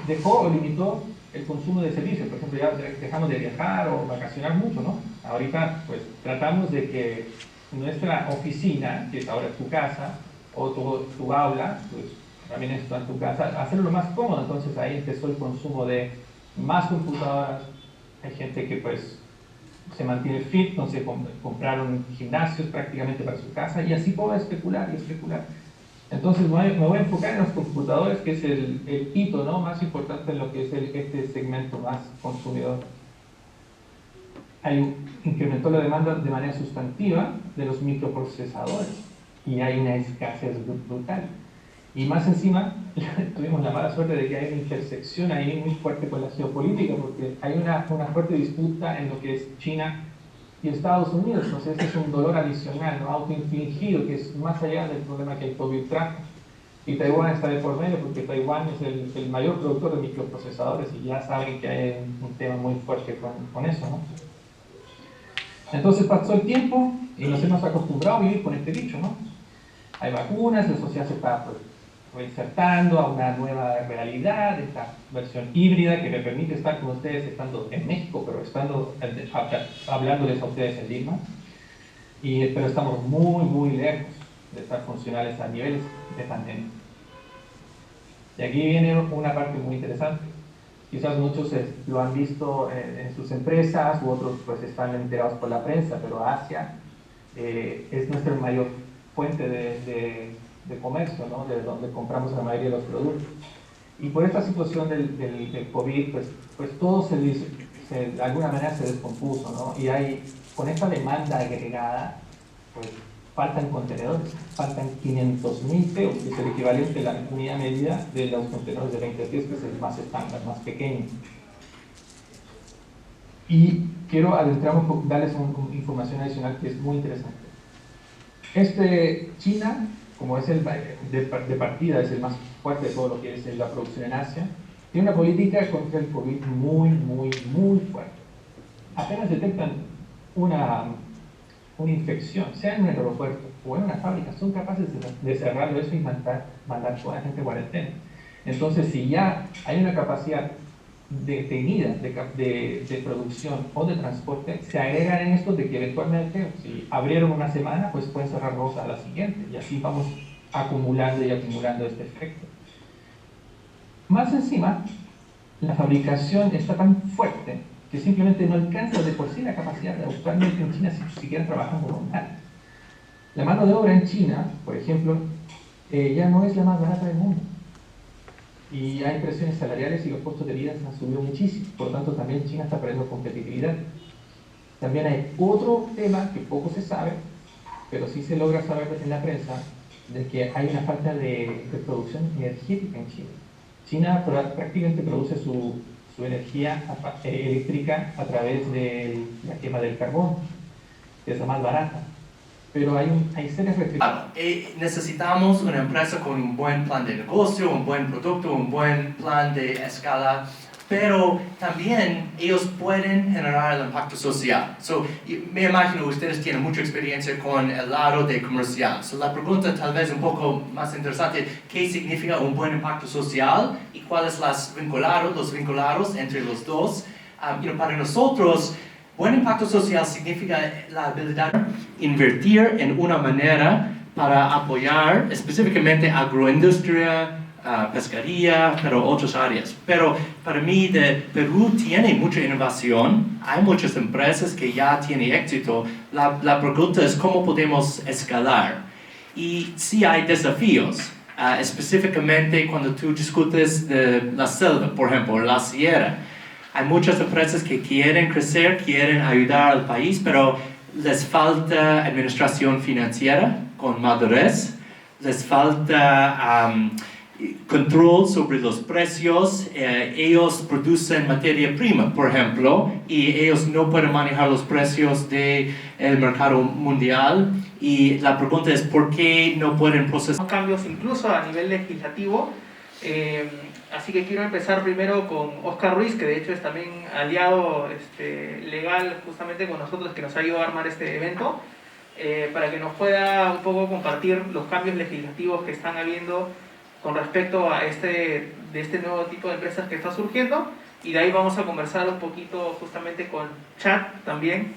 dejó o limitó el consumo de servicios. Por ejemplo, ya dejamos de viajar o vacacionar mucho, ¿no? Ahorita pues tratamos de que nuestra oficina, que es ahora tu casa, o tu aula, pues también está en tu casa, hacerlo lo más cómodo. Entonces ahí empezó el consumo de más computadoras. Hay gente que pues se mantiene fit, entonces compraron gimnasios prácticamente para su casa, y así puedo especular y especular. Entonces me voy a enfocar en los computadores, que es el hito, ¿no?, más importante en lo que es este segmento más consumidor. Incrementó la demanda de manera sustantiva de los microprocesadores y hay una escasez brutal. Y más encima, tuvimos la mala suerte de que hay una intersección ahí muy fuerte con la geopolítica, porque hay una fuerte disputa en lo que es China y Estados Unidos. Entonces ese es un dolor adicional, ¿no?, autoinfligido, que es más allá del problema que el COVID trajo. Y Taiwán está de por medio porque Taiwán es el mayor productor de microprocesadores y ya saben que hay un tema muy fuerte con eso, ¿no? Entonces pasó el tiempo y nos hemos acostumbrado a vivir con este bicho, ¿no? Hay vacunas, la sociedad se está reinsertando a una nueva realidad, esta versión híbrida que me permite estar con ustedes estando en México, pero estando hablándoles a ustedes en Lima. Pero estamos muy, muy lejos de estar funcionales a niveles de pandemia. Y aquí viene una parte muy interesante. Quizás muchos lo han visto en sus empresas, u otros pues están enterados por la prensa, pero Asia es nuestra mayor fuente de comercio, ¿no?, de donde compramos la mayoría de los productos. Y por esta situación del COVID, pues todo de alguna manera se descompuso, ¿no? Y con esta demanda agregada, pues faltan contenedores, faltan 500.000 pesos, que es el equivalente a la unidad medida de los contenedores de 20 pies, que es el más estándar, más pequeño. Y quiero adentrarme, darles una información adicional que es muy interesante. China, como es de partida, es el más fuerte de todo lo que es la producción en Asia, tiene una política contra el COVID muy, muy, muy fuerte. Apenas detectan una infección, sea en un aeropuerto o en una fábrica, son capaces de cerrarlo eso y mandar toda la gente a cuarentena. Entonces, si ya hay una capacidad detenida de producción o de transporte, se agregan en esto de que eventualmente, si abrieron una semana, pues pueden cerrar dos a la siguiente, y así vamos acumulando y acumulando este efecto. Más encima, la fabricación está tan fuerte que simplemente no alcanza de por sí la capacidad de actualmente en China si siguieran trabajando normal. La mano de obra en China, por ejemplo, ya no es la más barata del mundo. Y hay presiones salariales y los costos de vida se han subido muchísimo. Por lo tanto, también China está perdiendo competitividad. También hay otro tema que poco se sabe, pero sí se logra saber en la prensa, de que hay una falta de producción energética en China. China prácticamente produce su energía eléctrica a través de la quema del carbón, que es la más barata. Pero hay serias restricciones. Necesitamos una empresa con un buen plan de negocio, un buen producto, un buen plan de escala, pero también ellos pueden generar el impacto social. Me imagino que ustedes tienen mucha experiencia con el lado de comercial. La pregunta tal vez un poco más interesante, ¿qué significa un buen impacto social y cuáles los vinculados entre los dos? Para nosotros, buen impacto social significa la habilidad invertir en una manera para apoyar específicamente agroindustria, pescaría, pero otras áreas. Pero para mí, Perú tiene mucha innovación, hay muchas empresas que ya tienen éxito. La pregunta es cómo podemos escalar. Y sí hay desafíos, específicamente cuando tú discutes de la selva, por ejemplo, la sierra. Hay muchas empresas que quieren crecer, quieren ayudar al país, pero les falta administración financiera con madurez, les falta control sobre los precios. Ellos producen materia prima, por ejemplo, y ellos no pueden manejar los precios del mercado mundial. Y la pregunta es, ¿por qué no pueden procesar? Cambios incluso a nivel legislativo. Así que quiero empezar primero con Oscar Ruiz, que de hecho es también aliado legal justamente con nosotros, que nos ha ayudado a armar este evento, para que nos pueda un poco compartir los cambios legislativos que están habiendo con respecto a este nuevo tipo de empresas que está surgiendo, y de ahí vamos a conversar un poquito justamente con Chad también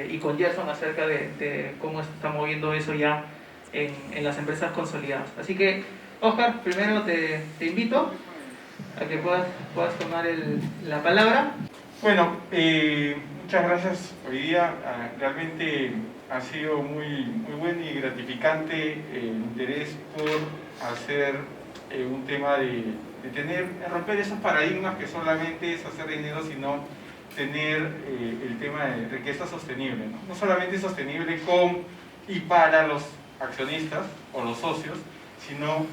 y con Gerson acerca de cómo se está moviendo eso ya en las empresas consolidadas. Así que, Oscar, primero te invito a que puedas tomar la palabra. Bueno, muchas gracias hoy día. Realmente ha sido muy bueno y gratificante el interés por hacer un tema de romper esos paradigmas que solamente es hacer dinero, sino tener el tema de riqueza sostenible, ¿no? No solamente sostenible con y para los accionistas o los socios, sino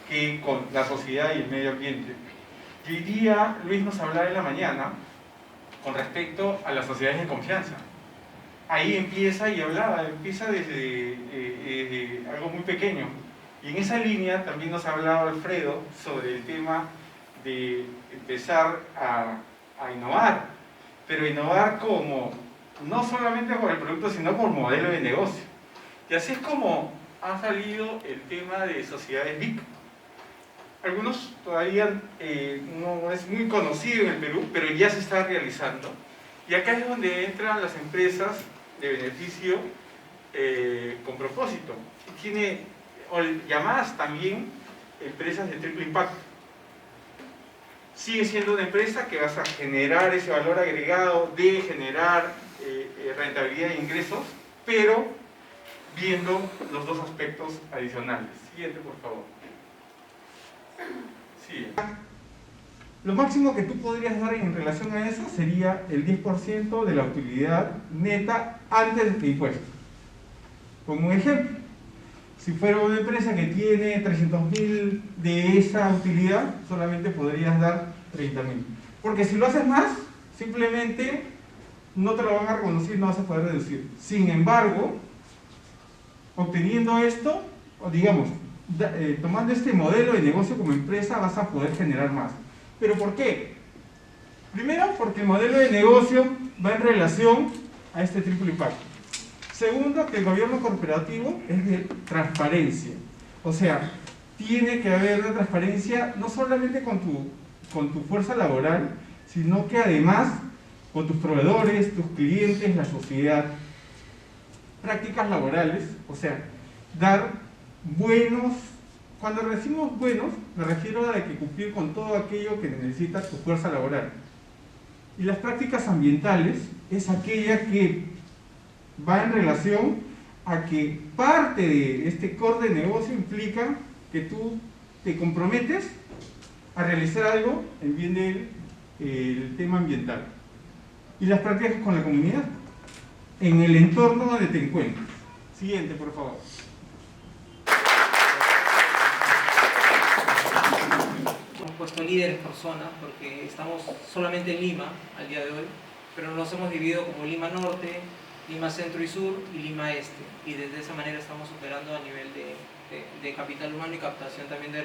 que con la sociedad y el medio ambiente. Y hoy día Luis nos hablaba en la mañana con respecto a las sociedades de confianza. Ahí empieza desde algo muy pequeño. Y en esa línea también nos ha hablado Alfredo sobre el tema de empezar a innovar, pero innovar como, no solamente por el producto, sino por modelo de negocio. Y así es como ha salido el tema de sociedades VIP. Algunos todavía no es muy conocido en el Perú, pero ya se está realizando. Y acá es donde entran las empresas de beneficio con propósito. O llamadas también empresas de triple impacto. Sigue siendo una empresa que vas a generar ese valor agregado de generar rentabilidad e ingresos, pero viendo los dos aspectos adicionales. Siguiente, por favor. Sí. Lo máximo que tú podrías dar en relación a eso sería el 10% de la utilidad neta antes de impuestos. Como un ejemplo, si fuera una empresa que tiene 300.000 de esa utilidad, solamente podrías dar 30.000. Porque si lo haces más, simplemente no te lo van a reconocer y no vas a poder deducir. Sin embargo, obteniendo esto, o digamos, tomando este modelo de negocio como empresa, vas a poder generar más. ¿Pero por qué? Primero, porque el modelo de negocio va en relación a este triple impacto. Segundo, que el gobierno corporativo es de transparencia. O sea, tiene que haber una transparencia no solamente con tu fuerza laboral, sino que además con tus proveedores, tus clientes, la sociedad. Prácticas laborales, o sea, dar buenos. Cuando decimos buenos, me refiero a que cumplir con todo aquello que necesita tu fuerza laboral. Y las prácticas ambientales es aquella que va en relación a que parte de este core de negocio implica que tú te comprometes a realizar algo en bien del tema ambiental. Y las prácticas con la comunidad, en el entorno donde te encuentres. Siguiente, por favor. Hemos puesto líderes por zona, porque estamos solamente en Lima al día de hoy, pero nos hemos dividido como Lima Norte, Lima Centro y Sur y Lima Este, y desde esa manera estamos operando a nivel de capital humano y captación también de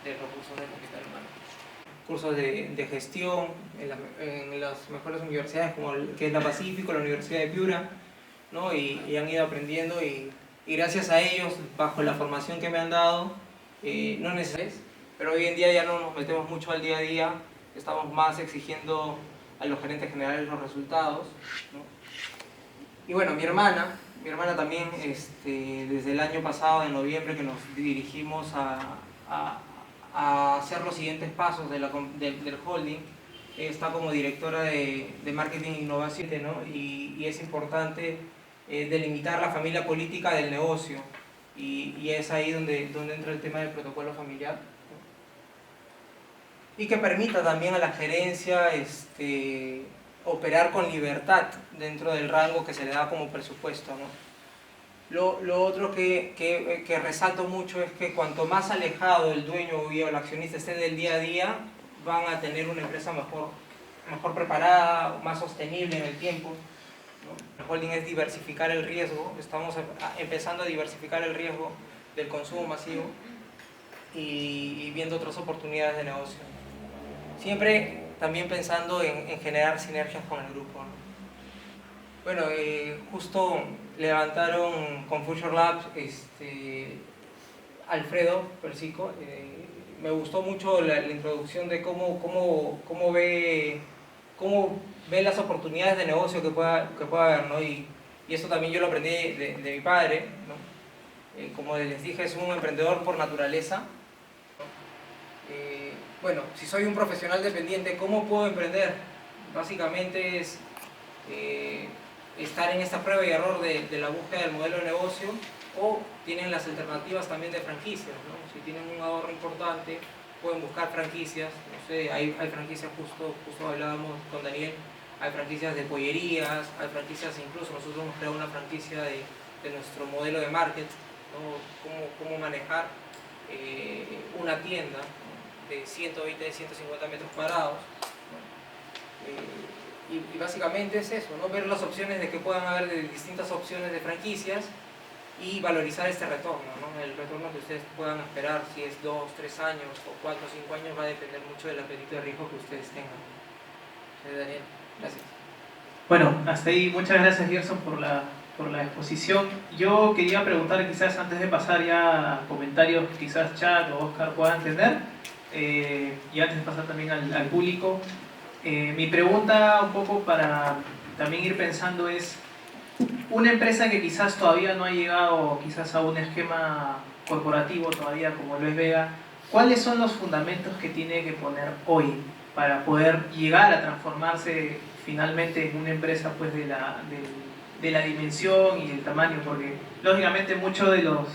recursos de capital humano. Cursos de gestión en las mejores universidades como que es la Pacífico, la Universidad de Piura, ¿no? y han ido aprendiendo y gracias a ellos, bajo la formación que me han dado, no necesariamente, pero hoy en día ya no nos metemos mucho al día a día, estamos más exigiendo a los gerentes generales los resultados, ¿no? Y bueno, mi hermana mi hermana también, desde el año pasado, en noviembre, que nos dirigimos a hacer los siguientes pasos del holding, está como directora de marketing e innovación, ¿no? Y es importante delimitar la familia política del negocio, y es ahí donde entra el tema del protocolo familiar, ¿no? Y que permita también a la gerencia operar con libertad dentro del rango que se le da como presupuesto, ¿no? Lo otro que resalto mucho es que cuanto más alejado el dueño o el accionista esté del día a día, van a tener una empresa mejor preparada, más sostenible en el tiempo, ¿no? El holding es diversificar el riesgo, estamos empezando a diversificar el riesgo del consumo masivo y viendo otras oportunidades de negocio. Siempre también pensando en generar sinergias con el grupo, ¿no? Bueno, justo levantaron con Future Labs Alfredo Persico. Me gustó mucho la introducción de cómo ve las oportunidades de negocio que pueda haber, ¿no? Y esto también yo lo aprendí de mi padre, ¿no? Como les dije, es un emprendedor por naturaleza, ¿no? Bueno, si soy un profesional dependiente, ¿cómo puedo emprender? Básicamente es estar en esta prueba y error de la búsqueda del modelo de negocio, o tienen las alternativas también de franquicias, ¿no? Si tienen un ahorro importante, pueden buscar franquicias, no sé, hay franquicias, justo hablábamos con Daniel, hay franquicias de pollerías, hay franquicias, incluso nosotros hemos creado una franquicia de nuestro modelo de market, ¿no? Cómo manejar una tienda, ¿no? De 120, 150 metros cuadrados, ¿no? Y básicamente es eso, ¿no? Ver las opciones de que puedan haber de distintas opciones de franquicias y valorizar este retorno, ¿no? El retorno que ustedes puedan esperar, si es 2, 3 años o 4 o 5 años, va a depender mucho del apetito de riesgo que ustedes tengan. Daniel, gracias. Bueno, hasta ahí, muchas gracias Gerson por la exposición. Yo quería preguntar, quizás antes de pasar ya a comentarios, quizás Chad o Oscar puedan tener, y antes de pasar también al público, mi pregunta un poco para también ir pensando es, una empresa que quizás todavía no ha llegado quizás a un esquema corporativo todavía como lo es Vega, ¿cuáles son los fundamentos que tiene que poner hoy para poder llegar a transformarse finalmente en una empresa pues de la dimensión y el tamaño? Porque lógicamente muchos de los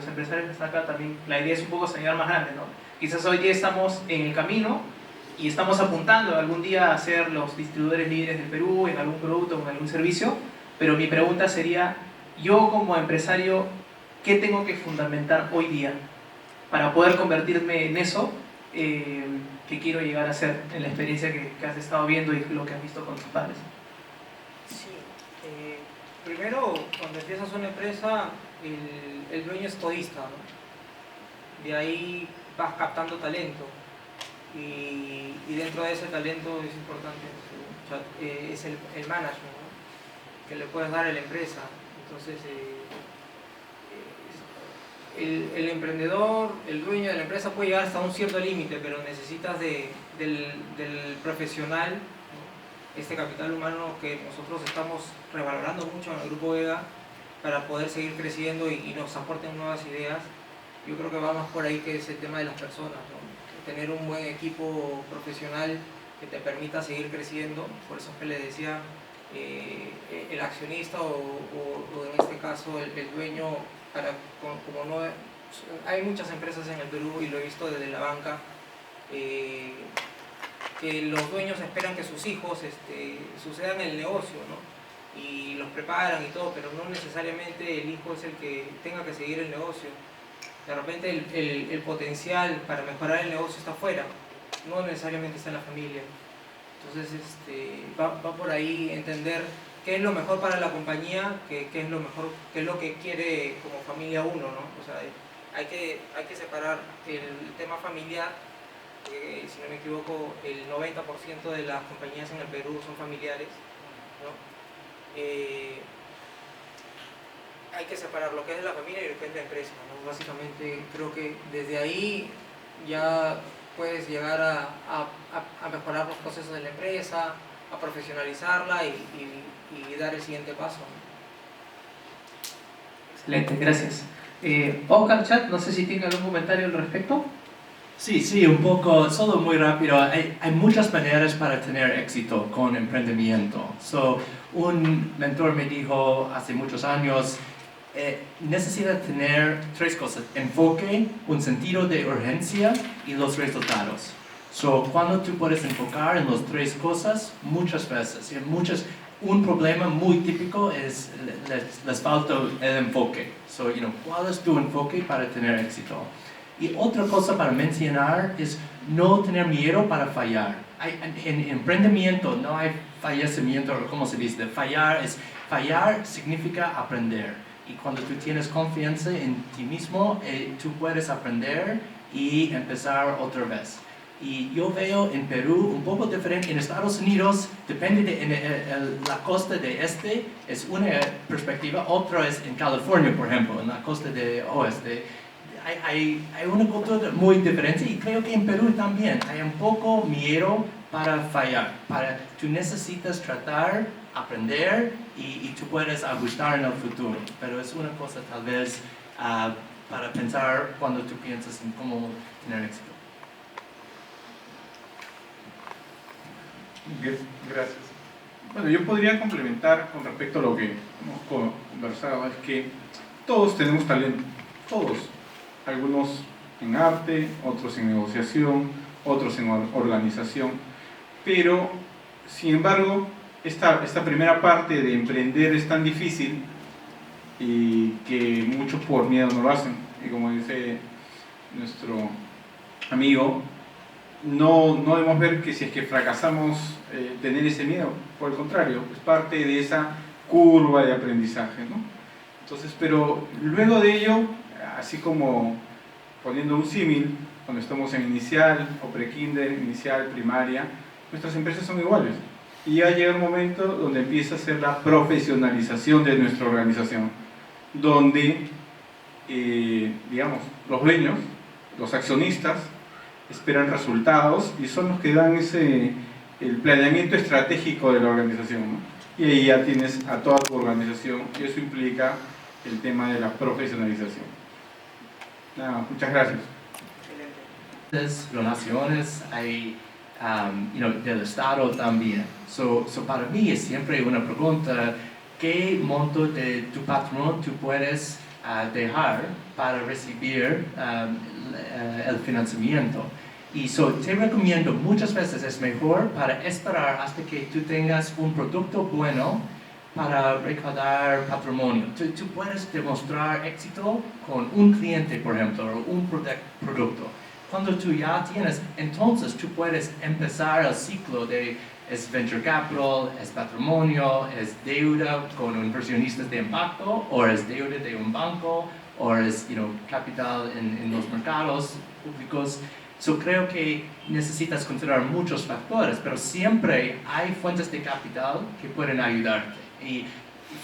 empresarios que están acá también, la idea es un poco soñar más grande, ¿no? Quizás hoy día estamos en el camino y estamos apuntando algún día a ser los distribuidores líderes del Perú en algún producto o en algún servicio, pero mi pregunta sería, yo como empresario, ¿qué tengo que fundamentar hoy día para poder convertirme en eso que quiero llegar a ser, en la experiencia que has estado viendo y lo que has visto con tus padres? Sí, primero, cuando empiezas una empresa, el dueño es todista, ¿no? De ahí vas captando talento, y dentro de ese talento es importante, es el management, ¿no? Que le puedes dar a la empresa. Entonces, el emprendedor, el dueño de la empresa puede llegar hasta un cierto límite, pero necesitas del profesional, ¿no? Este capital humano que nosotros estamos revalorando mucho en el Grupo Vega para poder seguir creciendo y nos aporten nuevas ideas. Yo creo que va más por ahí, que es el tema de las personas, ¿no? Tener un buen equipo profesional que te permita seguir creciendo. Por eso es que le decía, el accionista o en este caso el dueño, como no hay muchas empresas en el Perú, y lo he visto desde la banca, que los dueños esperan que sus hijos sucedan el negocio, ¿no? Y los preparan y todo, pero no necesariamente el hijo es el que tenga que seguir el negocio. De repente el potencial para mejorar el negocio está afuera, no necesariamente está en la familia. Entonces va por ahí entender qué es lo mejor para la compañía, qué es lo mejor, qué es lo que quiere como familia uno, ¿no? O sea, hay que separar el tema familiar. Si no me equivoco, el 90% de las compañías en el Perú son familiares, ¿no? Hay que separar lo que es de la familia y lo que es de la empresa, ¿no? Básicamente creo que desde ahí ya puedes llegar a mejorar los procesos de la empresa, a profesionalizarla y dar el siguiente paso, ¿no? Excelente, gracias. Oscar Chat, no sé si tiene algún comentario al respecto. Sí, un poco, solo muy rápido. Hay muchas maneras para tener éxito con emprendimiento. Un mentor me dijo hace muchos años, necesita tener 3 cosas: enfoque, un sentido de urgencia y los resultados. Cuando tú puedes enfocar en las 3 cosas, muchas veces, un problema muy típico es les falta el enfoque. ¿Cuál es tu enfoque para tener éxito? Y otra cosa para mencionar es no tener miedo para fallar. En emprendimiento no hay fallecimiento, o como se dice, fallar significa aprender. Y cuando tú tienes confianza en ti mismo, tú puedes aprender y empezar otra vez. Y yo veo en Perú un poco diferente. En Estados Unidos, depende de la costa de este, es una perspectiva, otra es en California, por ejemplo, en la costa de oeste. Hay una cultura muy diferente, y creo que en Perú también hay un poco miedo para fallar. Tú necesitas tratar, aprender y tú puedes ajustar en el futuro. Pero es una cosa tal vez para pensar cuando tú piensas en cómo tener éxito. Gracias. Bueno, yo podría complementar con respecto a lo que hemos conversado, es que todos tenemos talento, todos. Algunos en arte, otros en negociación, otros en organización, pero sin embargo esta primera parte de emprender es tan difícil y que muchos por miedo no lo hacen, y como dice nuestro amigo, no debemos ver que si es que fracasamos tener ese miedo, por el contrario, es parte de esa curva de aprendizaje, ¿no? Entonces, pero luego de ello, así como poniendo un símil, cuando estamos en inicial o pre-kinder, inicial, primaria, nuestras empresas son iguales. Y ya llega un momento donde empieza a ser la profesionalización de nuestra organización, donde, digamos, los dueños, los accionistas, esperan resultados y son los que dan el planeamiento estratégico de la organización, ¿no? Y ahí ya tienes a toda tu organización, y eso implica el tema de la profesionalización. Nada, muchas gracias. Donaciones hay del Estado también. Para mí es siempre una pregunta: ¿qué monto de tu patrimonio tú puedes dejar para recibir el financiamiento? Y te recomiendo, muchas veces es mejor para esperar hasta que tú tengas un producto bueno para recaudar patrimonio. Tú puedes demostrar éxito con un cliente, por ejemplo, o un producto. Cuando tú ya tienes, entonces tú puedes empezar el ciclo de es venture capital, es patrimonio, es deuda con inversionistas de impacto, o es deuda de un banco, o es capital en los mercados públicos. Creo que necesitas considerar muchos factores, pero siempre hay fuentes de capital que pueden ayudarte. Y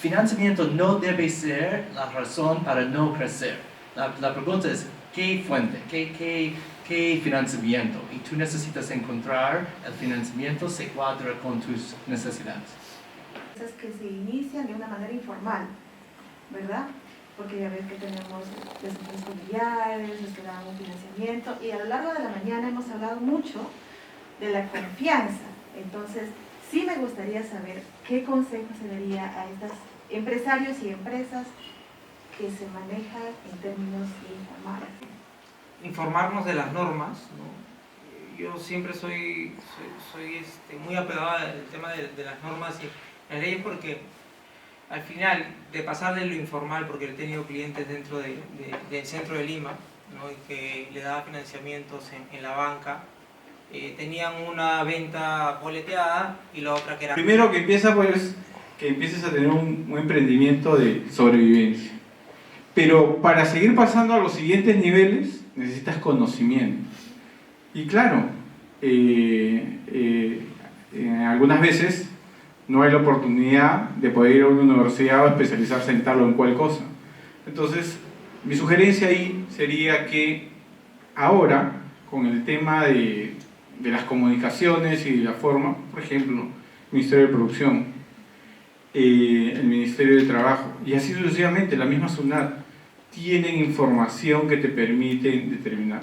financiamiento no debe ser la razón para no crecer. La pregunta es, ¿qué fuente? ¿Qué financiamiento? Y tú necesitas encontrar el financiamiento se cuadra con tus necesidades. Que se inician de una manera informal, ¿verdad? Porque ya ven que tenemos desafíos familiares, los que dan un financiamiento, y a lo largo de la mañana hemos hablado mucho de la confianza. Entonces, sí me gustaría saber qué consejo se daría a estos empresarios y empresas que se manejan en términos informales. Informarnos de las normas, ¿no? Yo siempre soy muy apegado al tema de las normas y las leyes, porque al final, de pasar de lo informal, porque he tenido clientes dentro del centro de Lima, ¿no? Y que le daba financiamientos en la banca, tenían una venta boleteada y la otra que era... Primero que empieza, pues, que empieces a tener un emprendimiento de sobrevivencia. Pero para seguir pasando a los siguientes niveles, necesitas conocimiento. Y claro, algunas veces no hay la oportunidad de poder ir a una universidad o especializarse en tal o en cual cosa. Entonces, mi sugerencia ahí sería que ahora, con el tema de las comunicaciones y de la forma, por ejemplo, Ministerio de Producción, el Ministerio de Trabajo, y así sucesivamente, la misma SUNAT, tienen información que te permite determinar.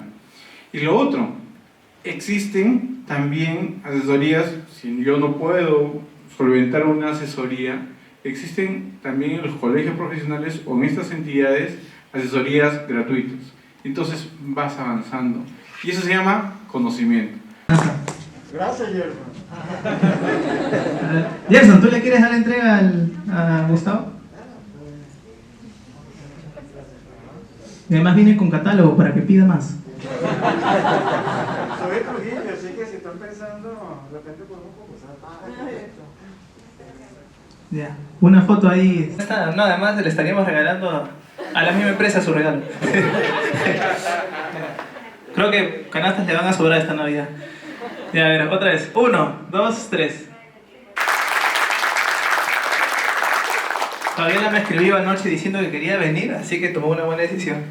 Y lo otro, existen también asesorías, si yo no puedo solventar una asesoría, existen también en los colegios profesionales o en estas entidades asesorías gratuitas. Entonces vas avanzando. Y eso se llama conocimiento. Gracias, Gerson. Gerson, ¿tú le quieres dar entrega a Gustavo? Y además viene con catálogo para que pida más. Soy Trujillo, así que si están pensando, de repente podemos conversar. Ya, una foto ahí. No, además le estaríamos regalando a la misma empresa su regalo. Creo que canastas le van a sobrar esta Navidad. Ya, a ver, otra vez. 1, 2, 3. Gabriela me escribió anoche diciendo que quería venir, así que tomó una buena decisión.